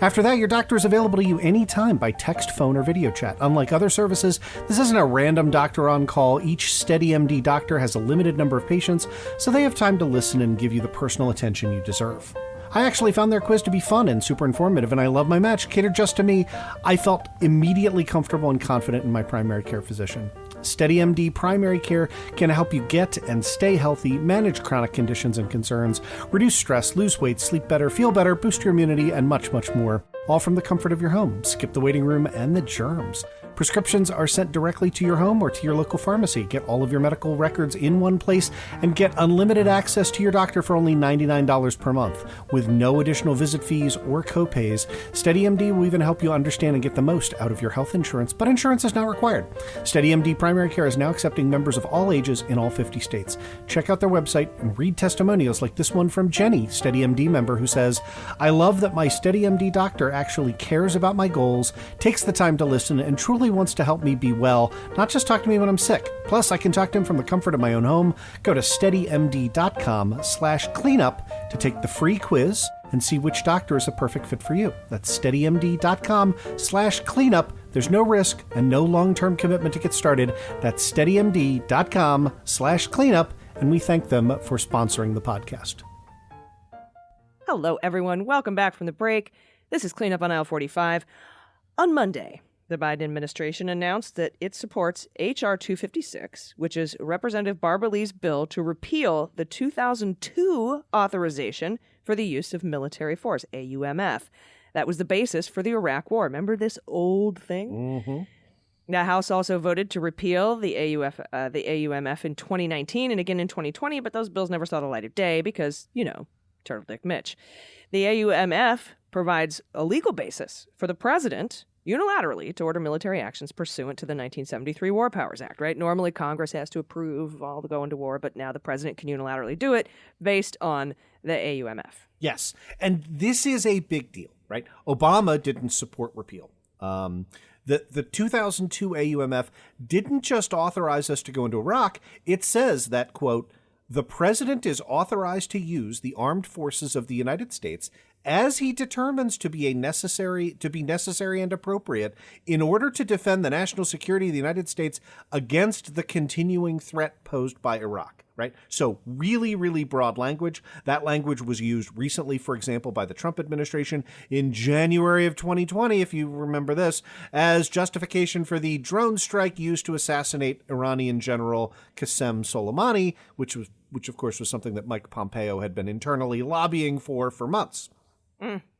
After that, your doctor is available to you anytime by text, phone, or video chat. Unlike other services, this isn't a random doctor on call. Each SteadyMD doctor has a limited number of patients, so they have time to listen and give you the personal attention you deserve. I actually found their quiz to be fun and super informative, and I love my match catered just to me. I felt immediately comfortable and confident in my primary care physician. SteadyMD Primary Care can help you get and stay healthy, manage chronic conditions and concerns, reduce stress, lose weight, sleep better, feel better, boost your immunity, and much, much more. All from the comfort of your home. Skip the waiting room and the germs. Prescriptions are sent directly to your home or to your local pharmacy. Get all of your medical records in one place and get unlimited access to your doctor for only $99 per month with no additional visit fees or copays. SteadyMD will even help you understand and get the most out of your health insurance, but insurance is not required. SteadyMD Primary Care is now accepting members of all ages in all 50 states. Check out their website and read testimonials like this one from Jenny, SteadyMD member, who says, "I love that my SteadyMD doctor actually cares about my goals, takes the time to listen, and truly wants to help me be well, not just talk to me when I'm sick. Plus, I can talk to him from the comfort of my own home." Go to steadymd.com/cleanup to take the free quiz and see which doctor is a perfect fit for you. That's steadymd.com/cleanup. There's no risk and no long-term commitment to get started. That's steadymd.com/cleanup, and we thank them for sponsoring the podcast. Hello, everyone. Welcome back from the break. This is Cleanup on Aisle 45. On Monday, the Biden administration announced that it supports H.R. 256, which is Representative Barbara Lee's bill to repeal the 2002 authorization for the use of military force, AUMF. That was the basis for the Iraq War. Remember this old thing? Mm-hmm. The House also voted to repeal the AUMF in 2019 and again in 2020, but those bills never saw the light of day because, Turtle Dick Mitch. The AUMF provides a legal basis for the president unilaterally to order military actions pursuant to the 1973 War Powers Act, right? Normally, Congress has to approve all the going to war, but now the president can unilaterally do it based on the AUMF. Yes, and this is a big deal, right? Obama didn't support repeal. The 2002 AUMF didn't just authorize us to go into Iraq. It says that, quote, "The president is authorized to use the armed forces of the United States as he determines to be necessary and appropriate in order to defend the national security of the United States against the continuing threat posed by Iraq." Right? So really, really broad language. That language was used recently, for example, by the Trump administration in January of 2020, if you remember this, as justification for the drone strike used to assassinate Iranian General Qasem Soleimani, which of course was something that Mike Pompeo had been internally lobbying for months.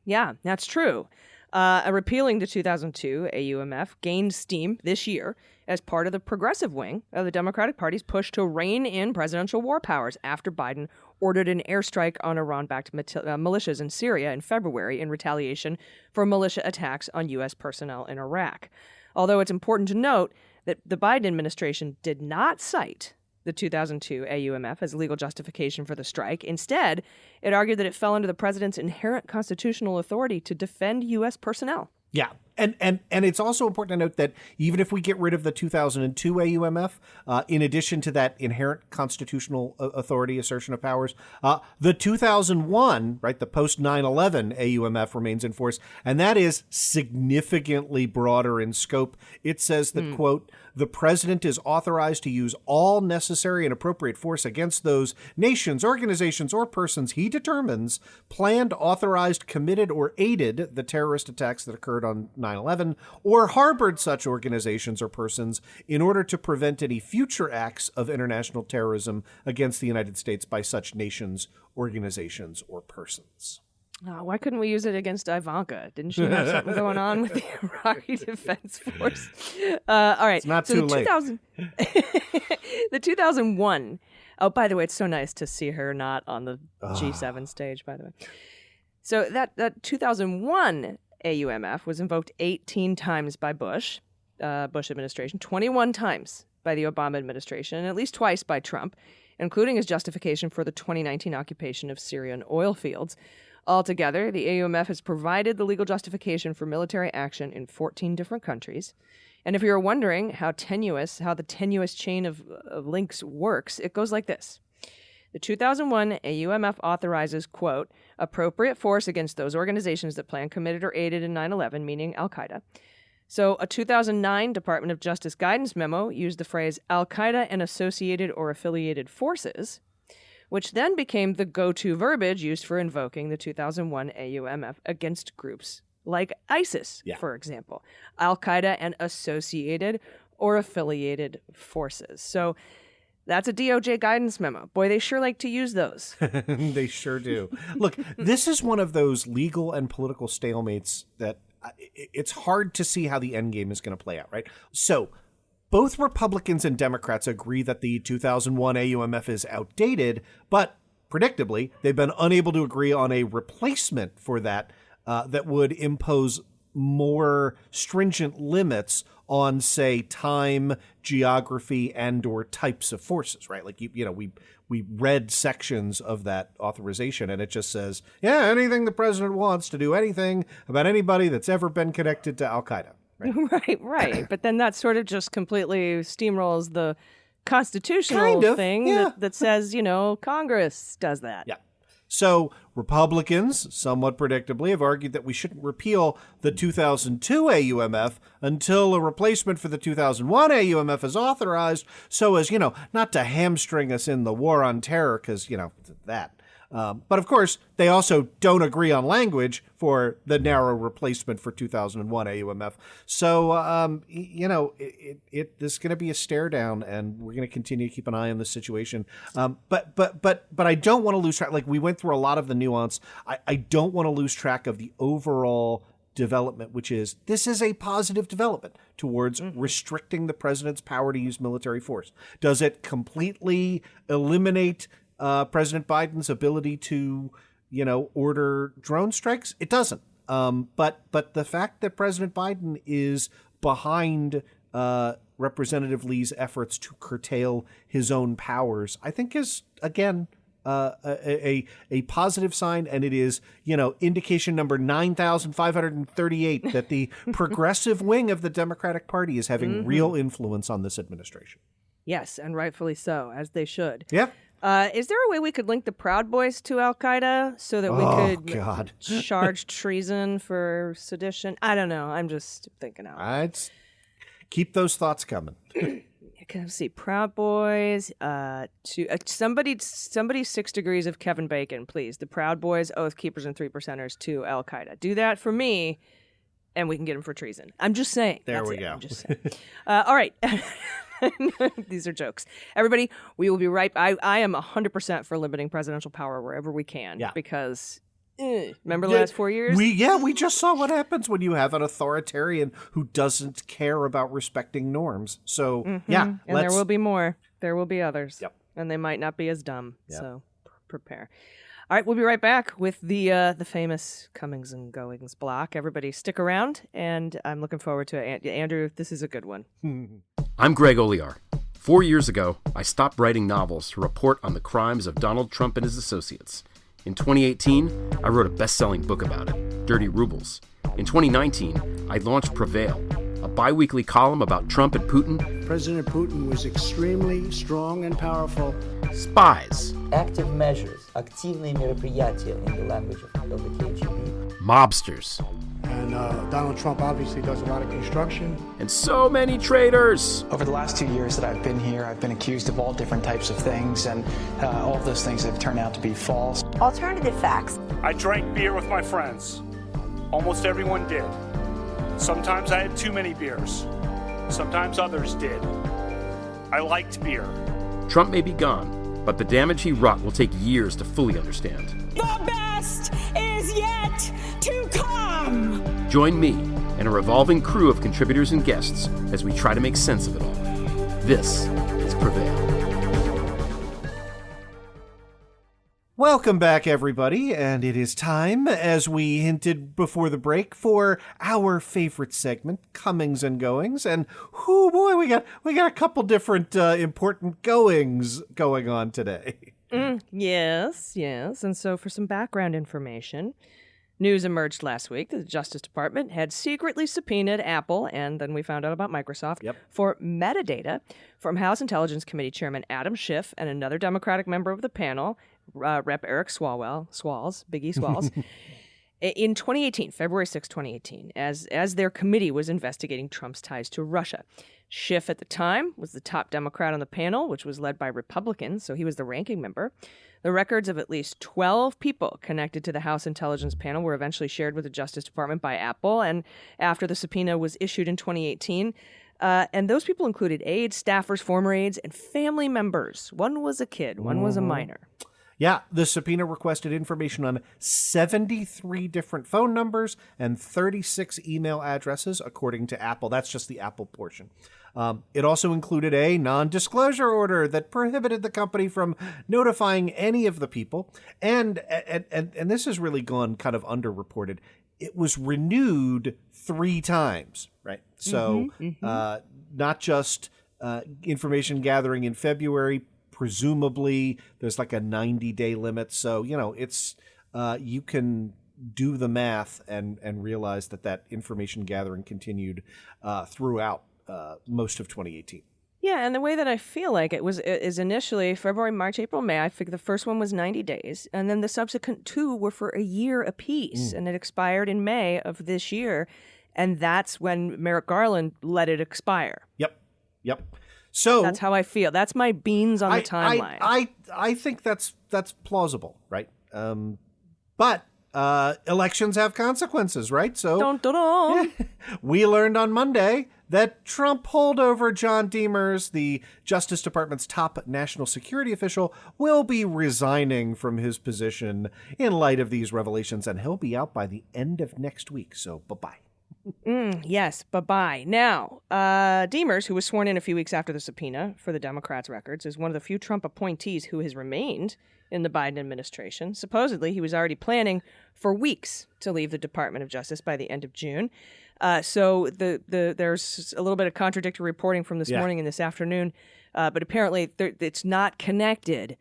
Yeah, that's true. Repealing the 2002 AUMF gained steam this year as part of the progressive wing of the Democratic Party's push to rein in presidential war powers after Biden ordered an airstrike on Iran-backed militias in Syria in February in retaliation for militia attacks on U.S. personnel in Iraq. Although it's important to note that the Biden administration did not cite the 2002 AUMF as legal justification for the strike. Instead, it argued that it fell under the president's inherent constitutional authority to defend U.S. personnel. Yeah. And it's also important to note that even if we get rid of the 2002 AUMF, in addition to that inherent constitutional authority assertion of powers, the 2001, right, the post 9/11 AUMF remains in force, and that is significantly broader in scope. It says that, quote, the president is authorized to use all necessary and appropriate force against those nations, organizations, or persons he determines planned, authorized, committed, or aided the terrorist attacks that occurred on 9/11 or harbored such organizations or persons in order to prevent any future acts of international terrorism against the United States by such nations, organizations, or persons. Why couldn't we use it against Ivanka? Didn't she have something going on with the Iraqi Defense Force? All right. It's not too late. The 2001. Oh, by the way, it's so nice to see her not on the G7 stage, by the way. So that 2001 AUMF was invoked 18 times by Bush administration, 21 times by the Obama administration, and at least twice by Trump, including as justification for the 2019 occupation of Syrian oil fields. Altogether, the AUMF has provided the legal justification for military action in 14 different countries. And if you're wondering how the tenuous chain of links works, it goes like this. The 2001 AUMF authorizes, quote, appropriate force against those organizations that plan, committed, or aided in 9/11, meaning Al-Qaeda. So a 2009 Department of Justice guidance memo used the phrase Al-Qaeda and associated or affiliated forces, which then became the go-to verbiage used for invoking the 2001 AUMF against groups like ISIS, for example, Al-Qaeda and associated or affiliated forces. So that's a DOJ guidance memo. Boy, they sure like to use those. They sure do. Look, this is one of those legal and political stalemates that it's hard to see how the end game is going to play out, right? So both Republicans and Democrats agree that the 2001 AUMF is outdated, but predictably, they've been unable to agree on a replacement for that that would impose more stringent limits on, say, time, geography, and or types of forces, right? Like, we read sections of that authorization, and it just says, yeah, anything the president wants to do anything about anybody that's ever been connected to Al-Qaeda. Right. But then that sort of just completely steamrolls the constitutional thing that says, Congress does that. Yeah. So Republicans, somewhat predictably, have argued that we shouldn't repeal the 2002 AUMF until a replacement for the 2001 AUMF is authorized so as, not to hamstring us in the war on terror, because, that. But of course, they also don't agree on language for the narrow replacement for 2001 AUMF. So, this is going to be a stare down, and we're going to continue to keep an eye on the situation. But I don't want to lose track. Like, we went through a lot of the nuance. I don't want to lose track of the overall development, which is this is a positive development towards restricting the president's power to use military force. Does it completely eliminate President Biden's ability to, order drone strikes? It doesn't. But the fact that President Biden is behind Representative Lee's efforts to curtail his own powers, I think is, again, a positive sign, and it is, indication number 9,538 that the progressive wing of the Democratic Party is having real influence on this administration. Yes, and rightfully so, as they should. Yeah. Is there a way we could link the Proud Boys to Al-Qaeda so that we could charge treason for sedition? I don't know. I'm just thinking out loud. Keep those thoughts coming. Can I see Proud Boys? Somebody 6 degrees of Kevin Bacon, please. The Proud Boys, Oath Keepers, and 3%ers to Al-Qaeda. Do that for me, and we can get them for treason. I'm just saying. There we go. I'm just saying. All right. These are jokes. Everybody, we will be right. I am 100% for limiting presidential power wherever we can, because Remember the last 4 years? We just saw what happens when you have an authoritarian who doesn't care about respecting norms. So, and there will be more. There will be others. Yep. And they might not be as dumb. Yep. So prepare. All right, we'll be right back with the famous comings and goings block. Everybody stick around, and I'm looking forward to it. Andrew, this is a good one. I'm Greg Olear. 4 years ago, I stopped writing novels to report on the crimes of Donald Trump and his associates. In 2018, I wrote a best-selling book about it, Dirty Rubles. In 2019, I launched Prevail, a bi-weekly column about Trump and Putin. President Putin was extremely strong and powerful. Spies. Active measures, активные мероприятия in the language of the KGB. Mobsters. And Donald Trump obviously does a lot of construction. And so many traitors. Over the last 2 years that I've been here, I've been accused of all different types of things, and all of those things have turned out to be false. Alternative facts. I drank beer with my friends. Almost everyone did. Sometimes I had too many beers. Sometimes others did. I liked beer. Trump may be gone, but the damage he wrought will take years to fully understand. The best is yet to come! Join me and a revolving crew of contributors and guests as we try to make sense of it all. This is Prevail. Welcome back, everybody, and it is time, as we hinted before the break, for our favorite segment, Comings and Goings. And, oh boy, we got a couple different important goings going on today. Yes. And so for some background information, news emerged last week that the Justice Department had secretly subpoenaed Apple, and then we found out about Microsoft, for metadata from House Intelligence Committee Chairman Adam Schiff and another Democratic member of the panel, Rep. Eric Big E Swalwell, in 2018, February 6, 2018, as their committee was investigating Trump's ties to Russia. Schiff at the time was the top Democrat on the panel, which was led by Republicans, so he was the ranking member. The records of at least 12 people connected to the House Intelligence Panel were eventually shared with the Justice Department by Apple, and after the subpoena was issued in 2018, and those people included aides, staffers, former aides, and family members. One was a kid, one was a minor. Yeah, the subpoena requested information on 73 different phone numbers and 36 email addresses, according to Apple. That's just the Apple portion. It also included a non-disclosure order that prohibited the company from notifying any of the people. And this has really gone kind of underreported. It was renewed 3 times, right? So not just information gathering in February. Presumably, there's like a 90-day limit. So, it's you can do the math and realize that information gathering continued throughout most of 2018. Yeah, and the way that I feel like it is initially February, March, April, May. I think the first one was 90 days, and then the subsequent 2 were for a year apiece, and it expired in May of this year, and that's when Merrick Garland let it expire. Yep. So that's how I feel. That's my beans on the timeline. I think that's plausible, right? But elections have consequences, right? So dun, dun, dun. Yeah. We learned on Monday that Trump holdover John Demers, the Justice Department's top national security official, will be resigning from his position in light of these revelations, and he'll be out by the end of next week. So bye-bye. Yes, bye-bye. Now, Demers, who was sworn in a few weeks after the subpoena for the Democrats' records, is one of the few Trump appointees who has remained in the Biden administration. Supposedly, he was already planning for weeks to leave the Department of Justice by the end of June. So there's a little bit of contradictory reporting from this morning and this afternoon, but apparently it's not connected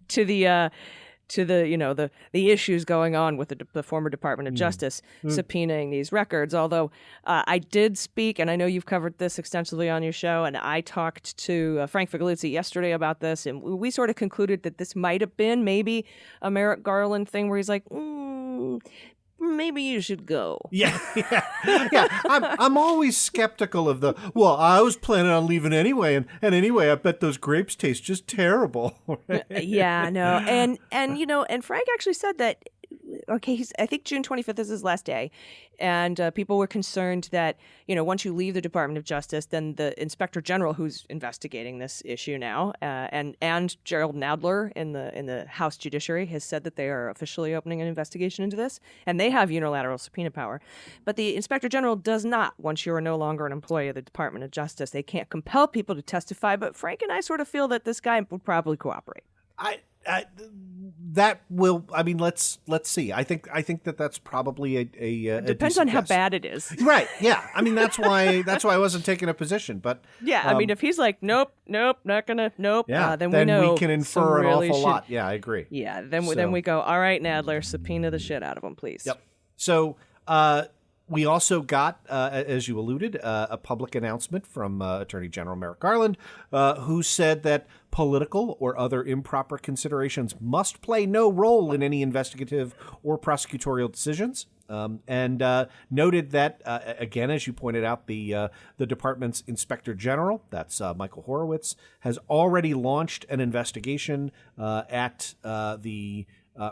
to the issues going on with the former Department of Justice subpoenaing these records. Although I did speak, and I know you've covered this extensively on your show, and I talked to Frank Figliuzzi yesterday about this, and we sort of concluded that this might have been maybe a Merrick Garland thing where he's like, maybe you should go. Yeah. I'm always skeptical of I was planning on leaving anyway, and anyway, I bet those grapes taste just terrible. Yeah, no. And Frank actually said that I think June 25th is his last day. And people were concerned that, once you leave the Department of Justice, then the Inspector General, who's investigating this issue now, and Gerald Nadler in the House Judiciary has said that they are officially opening an investigation into this, and they have unilateral subpoena power. But the Inspector General does not once you are no longer an employee of the Department of Justice. They can't compel people to testify, but Frank and I sort of feel that this guy would probably cooperate. Let's see. I think that's probably it depends on how bad it is. Right. Yeah. I mean, that's why I wasn't taking a position. But yeah, if he's like, nope, not gonna, nope. Yeah. Then we know we can infer an awful lot. Yeah, I agree. Yeah. Then we go. All right, Nadler, subpoena the shit out of him, please. Yep. So we also got, as you alluded, a public announcement from Attorney General Merrick Garland, who said that political or other improper considerations must play no role in any investigative or prosecutorial decisions. And noted that, again, as you pointed out, the department's Inspector General, that's Michael Horowitz, has already launched an investigation at the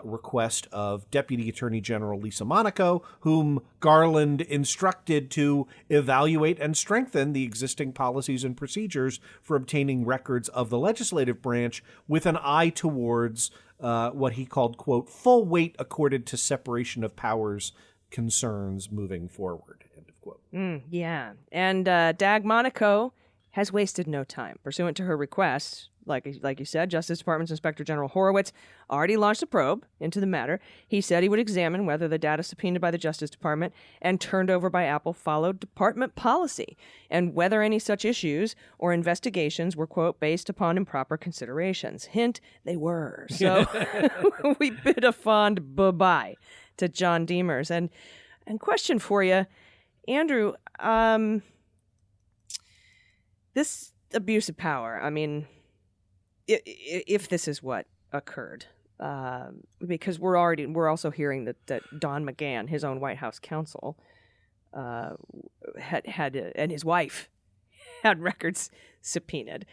request of Deputy Attorney General Lisa Monaco, whom Garland instructed to evaluate and strengthen the existing policies and procedures for obtaining records of the legislative branch with an eye towards what he called, quote, full weight accorded to separation of powers concerns moving forward, end of quote. Yeah. And Dag Monaco has wasted no time. Pursuant to her request, like you said, Justice Department's Inspector General Horowitz already launched a probe into the matter. He said he would examine whether the data subpoenaed by the Justice Department and turned over by Apple followed department policy, and whether any such issues or investigations were, quote, based upon improper considerations. Hint, they were. So we bid a fond bye-bye to John Demers. And question for you, Andrew, this abuse of power, I mean, if this is what occurred, because we're also hearing that Don McGahn, his own White House counsel, had and his wife had records subpoenaed.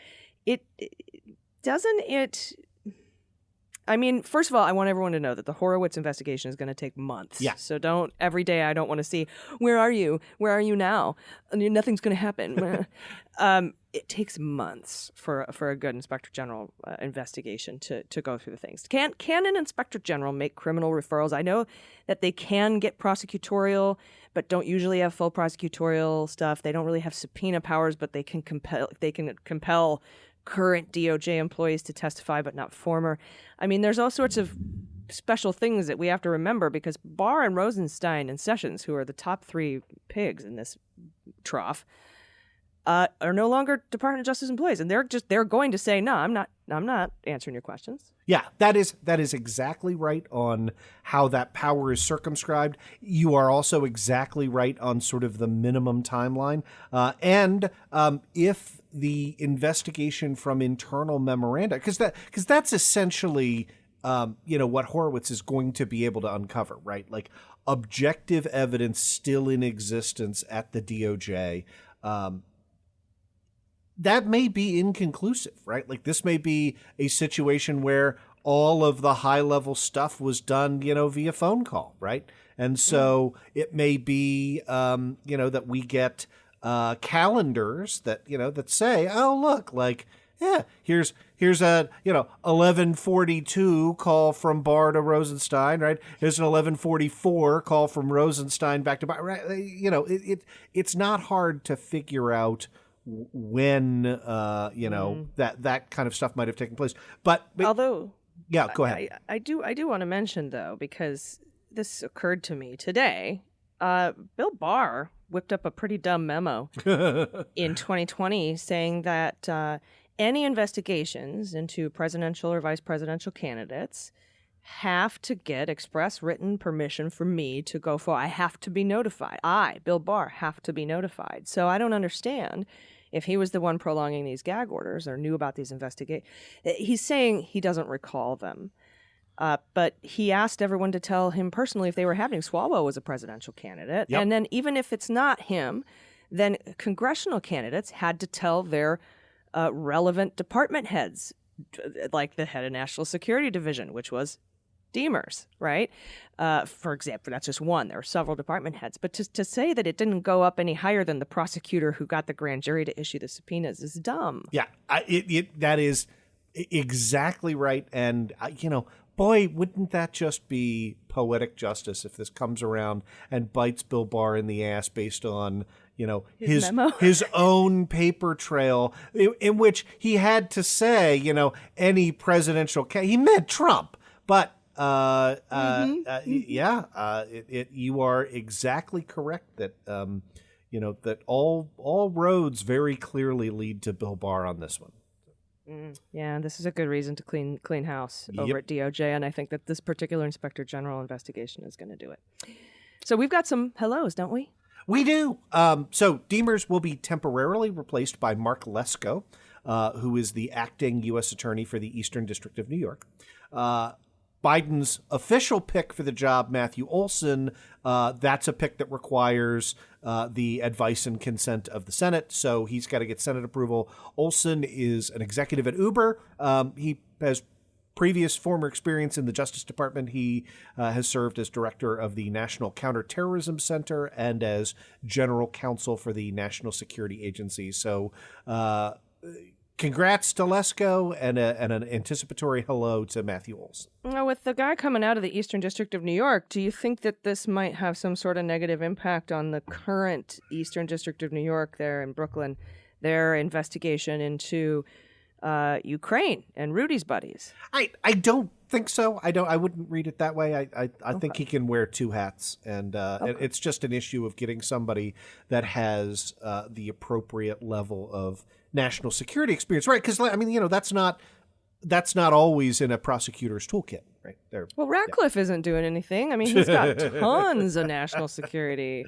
I mean, first of all, I want everyone to know that the Horowitz investigation is going to take months. Yeah. So every day I don't want to see, where are you? Where are you now? Nothing's going to happen. It takes months for a good Inspector General investigation to go through the things. Can an Inspector General make criminal referrals? I know that they can get prosecutorial, but don't usually have full prosecutorial stuff. They don't really have subpoena powers, but they can compel current DOJ employees to testify, but not former. I mean, there's all sorts of special things that we have to remember, because Barr and Rosenstein and Sessions, who are the top three pigs in this trough, are no longer Department of Justice employees, and they're going to say, no, I'm not answering your questions. Yeah, that is exactly right on how that power is circumscribed. You are also exactly right on sort of the minimum timeline. And if the investigation from internal memoranda, because that's essentially what Horowitz is going to be able to uncover, right? Like objective evidence still in existence at the DOJ. That may be inconclusive, right? Like this may be a situation where all of the high-level stuff was done, via phone call, right? And so it may be, that we get calendars that, that say, oh, look, like, yeah, here's a 11:42 call from Barr to Rosenstein, right? Here's an 11:44 call from Rosenstein back to Barr, right? It's not hard to figure out when that kind of stuff might have taken place. But although, yeah, go ahead. I do want to mention, though, because this occurred to me today. Bill Barr whipped up a pretty dumb memo in 2020 saying that any investigations into presidential or vice presidential candidates have to get express written permission from me to go forward. I have to be notified. Bill Barr, have to be notified. So I don't understand if he was the one prolonging these gag orders or knew about these investigations. He's saying he doesn't recall them. But he asked everyone to tell him personally if they were happening. Swalwell was a presidential candidate. Yep. And then even if it's not him, then congressional candidates had to tell their relevant department heads, like the head of National Security Division, which was Deemers, right? For example, that's just one. There are several department heads. But to say that it didn't go up any higher than the prosecutor who got the grand jury to issue the subpoenas is dumb. Yeah, that is exactly right. And, boy, wouldn't that just be poetic justice if this comes around and bites Bill Barr in the ass based on, his own paper trail in which he had to say, any presidential he meant Trump. But you are exactly correct that that all roads very clearly lead to Bill Barr on this one. Yeah, this is a good reason to clean house over at DOJ, and I think that this particular Inspector General investigation is going to do it. So we've got some hellos, don't we? We do. So Deemers will be temporarily replaced by Mark Lesko, who is the acting U.S. Attorney for the Eastern District of New York. Biden's official pick for the job, Matthew Olson, that's a pick that requires the advice and consent of the Senate, so he's got to get Senate approval. Olson is an executive at Uber. He has previous former experience in the Justice Department. He has served as director of the National Counterterrorism Center and as general counsel for the National Security Agency. So congrats to Lesko and an anticipatory hello to Matthew Olson. Now, with the guy coming out of the Eastern District of New York, do you think that this might have some sort of negative impact on the current Eastern District of New York there in Brooklyn, their investigation into Ukraine and Rudy's buddies? I don't think so. I wouldn't read it that way. I think he can wear two hats, and it's just an issue of getting somebody that has the appropriate level of national security experience, right? Because that's not always in a prosecutor's toolkit, right? Well, Ratcliffe isn't doing anything. I mean, he's got tons of national security.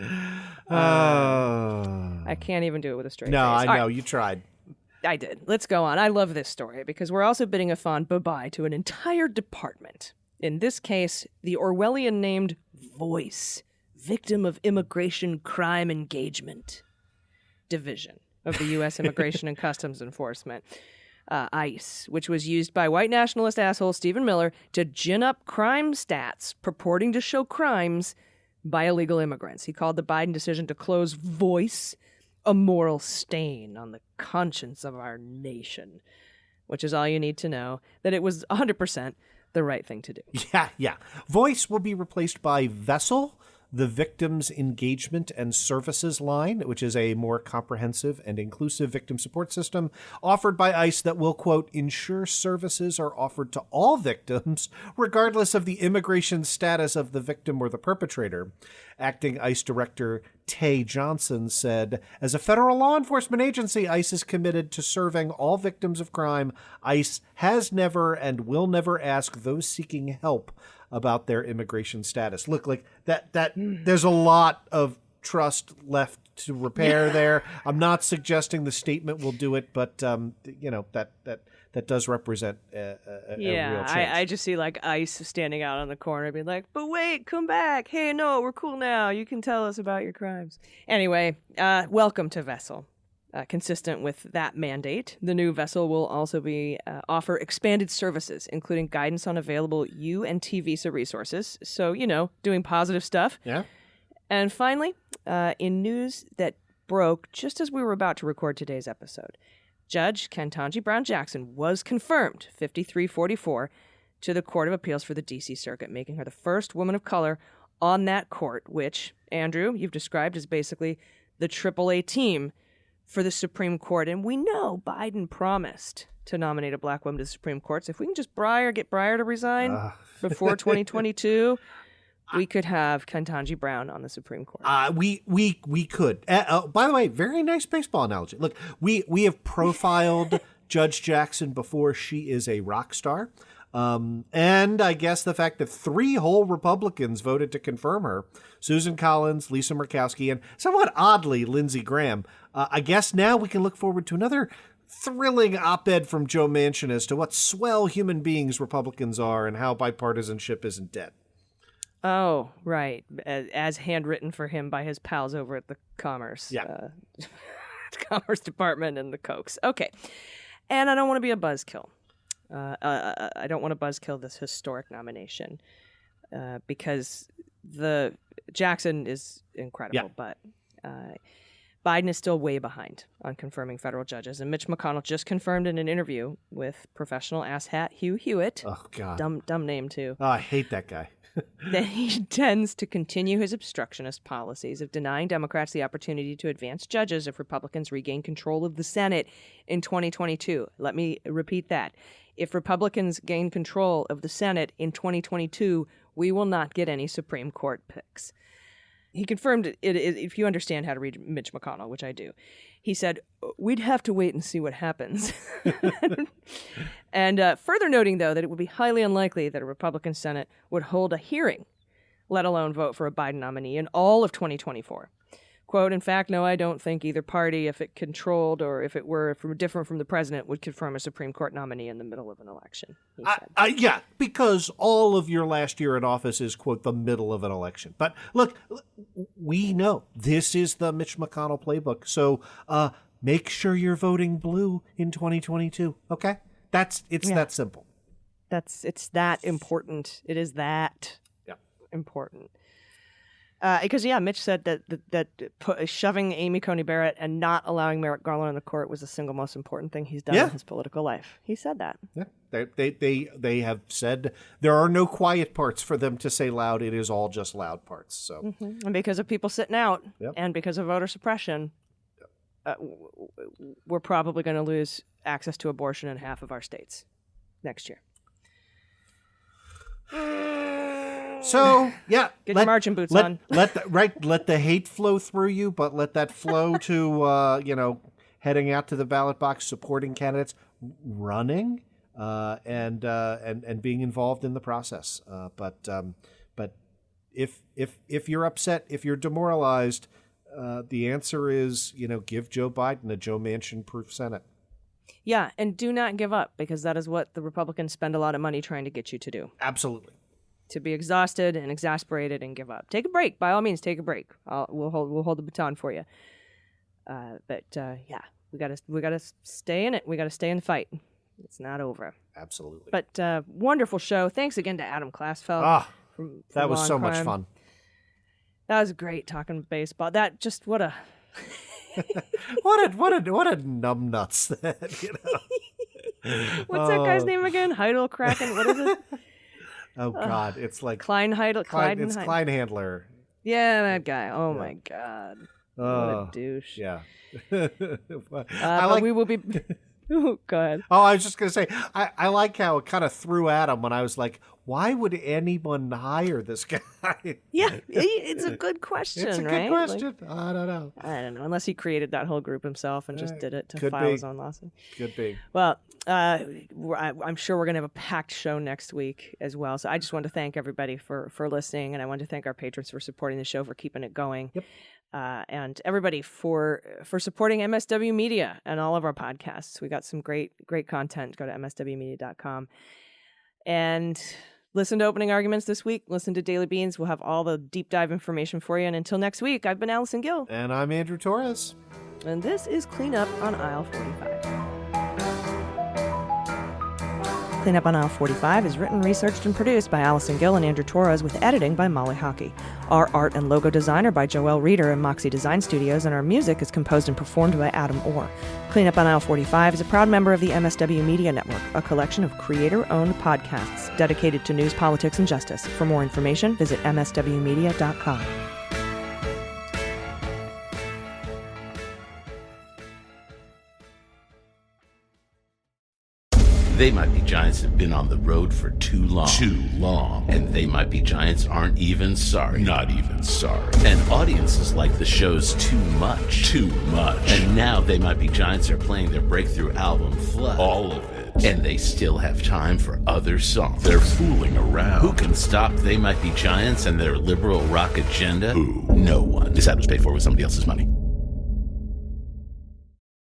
I can't even do it with a straight face. No, I know. Right. You tried. I did. Let's go on. I love this story because we're also bidding a fond bye-bye to an entire department. In this case, the Orwellian named Voice, Victim of Immigration Crime Engagement Division of the U.S. Immigration and Customs Enforcement, ICE, which was used by white nationalist asshole Stephen Miller to gin up crime stats purporting to show crimes by illegal immigrants. He called the Biden decision to close Voice a moral stain on the conscience of our nation, which is all you need to know, that it was 100% the right thing to do. Yeah. Voice will be replaced by Vessel, the Victims Engagement and Services Line, which is a more comprehensive and inclusive victim support system offered by ICE that will, quote, ensure services are offered to all victims, regardless of the immigration status of the victim or the perpetrator. Acting ICE Director Tay Johnson said, as a federal law enforcement agency, ICE is committed to serving all victims of crime. ICE has never and will never ask those seeking help about their immigration status. Look, like that there's a lot of trust left to repair there. I'm not suggesting the statement will do it, but that does represent a real change. I just see like ICE standing out on the corner being like, but wait, come back. Hey, no, we're cool now. You can tell us about your crimes. Anyway, welcome to Vessel. Consistent with that mandate, the new Vessel will also be offer expanded services, including guidance on available U and T visa resources. So, doing positive stuff. Yeah. And finally, in news that broke just as we were about to record today's episode, Judge Ketanji Brown Jackson was confirmed 53-44 to the Court of Appeals for the D.C. Circuit, making her the first woman of color on that court, which, Andrew, you've described as basically the AAA team for the Supreme Court. And we know Biden promised to nominate a black woman to the Supreme Court. So if we can just get Breyer to resign before 2022, we could have Ketanji Brown on the Supreme Court. We could. By the way, very nice baseball analogy. Look, we have profiled Judge Jackson before. She is a rock star. And I guess the fact that 3 whole Republicans voted to confirm her, Susan Collins, Lisa Murkowski, and somewhat oddly, Lindsey Graham, I guess now we can look forward to another thrilling op-ed from Joe Manchin as to what swell human beings Republicans are and how bipartisanship isn't dead. Oh, right. As handwritten for him by his pals over at the Commerce Commerce Department and the Cokes. Okay. And I don't want to be a buzzkill. I don't want to buzzkill this historic nomination because the Jackson is incredible, but Biden is still way behind on confirming federal judges. And Mitch McConnell just confirmed in an interview with professional asshat Hugh Hewitt. Oh, God. Dumb name, too. Oh, I hate that guy. That he intends to continue his obstructionist policies of denying Democrats the opportunity to advance judges if Republicans regain control of the Senate in 2022. Let me repeat that. If Republicans gain control of the Senate in 2022, we will not get any Supreme Court picks. He confirmed it, if you understand how to read Mitch McConnell, which I do. He said, we'd have to wait and see what happens. And further noting, though, that it would be highly unlikely that a Republican Senate would hold a hearing, let alone vote for a Biden nominee in all of 2024. Quote, in fact, no, I don't think either party, if it controlled or if it were different from the president, would confirm a Supreme Court nominee in the middle of an election, he said. Yeah, because all of your last year in office is, quote, the middle of an election. But look, we know this is the Mitch McConnell playbook. So make sure you're voting blue in 2022, okay? It's that simple. It's that important. It is that important. Because, Mitch said that shoving Amy Coney Barrett and not allowing Merrick Garland in the court was the single most important thing he's done in his political life. He said that. Yeah, they have said there are no quiet parts for them to say loud. It is all just loud parts. So, And because of people sitting out and because of voter suppression, we're probably going to lose access to abortion in half of our states next year. So get your marching boots on. Let the hate flow through you, but let that flow to heading out to the ballot box, supporting candidates, running, and being involved in the process. But if you're upset, if you're demoralized, the answer is give Joe Biden a Joe Manchin-proof Senate. Yeah, and do not give up, because that is what the Republicans spend a lot of money trying to get you to do. Absolutely. To be exhausted and exasperated and give up. Take a break. By all means, take a break. We'll hold the baton for you. But we gotta stay in it. We gotta stay in the fight. It's not over. Absolutely. But wonderful show. Thanks again to Adam Klasfeld. From that was Law so and much Crime. fun. That was great talking baseball. That just what a what a numbnuts that What's that guy's name again? Heidel Kraken. What is it? Oh God, it's like Klein Heidel. It's Kleinhandler. Yeah, that guy. Oh my God. What a douche. Yeah. We will be. Oh, go ahead. Oh, I was just gonna say, I like how it kind of threw at him when I was like, why would anyone hire this guy? Yeah, it's a good question. It's a good question. Like, I don't know. Unless he created that whole group himself and just did it to Could file be. his own lawsuit. Could be. Well, I'm sure we're going to have a packed show next week as well. So I just want to thank everybody for listening, and I want to thank our patrons for supporting the show, for keeping it going. Yep. And everybody for supporting MSW Media and all of our podcasts. We got some great content. Go to mswmedia.com and listen to Opening Arguments this week. Listen to Daily Beans. We'll have all the deep dive information for you. And until next week, I've been Allison Gill. And I'm Andrew Torres. And this is Cleanup on Aisle 45. Cleanup on Aisle 45 is written, researched, and produced by Allison Gill and Andrew Torres, with editing by Molly Hockey. Our art and logo design are by Joelle Reeder and Moxie Design Studios, and our music is composed and performed by Adam Orr. Cleanup on Aisle 45 is a proud member of the MSW Media Network, a collection of creator-owned podcasts dedicated to news, politics, and justice. For more information, visit mswmedia.com. They Might Be Giants have been on the road for too long. Too long. And They Might Be Giants aren't even sorry. Not even sorry. And audiences like the shows too much. Too much. And now They Might Be Giants are playing their breakthrough album, Flood. All of it. And they still have time for other songs. They're fooling around. Who can stop They Might Be Giants and their liberal rock agenda? Who? No one. This ad was paid for with somebody else's money.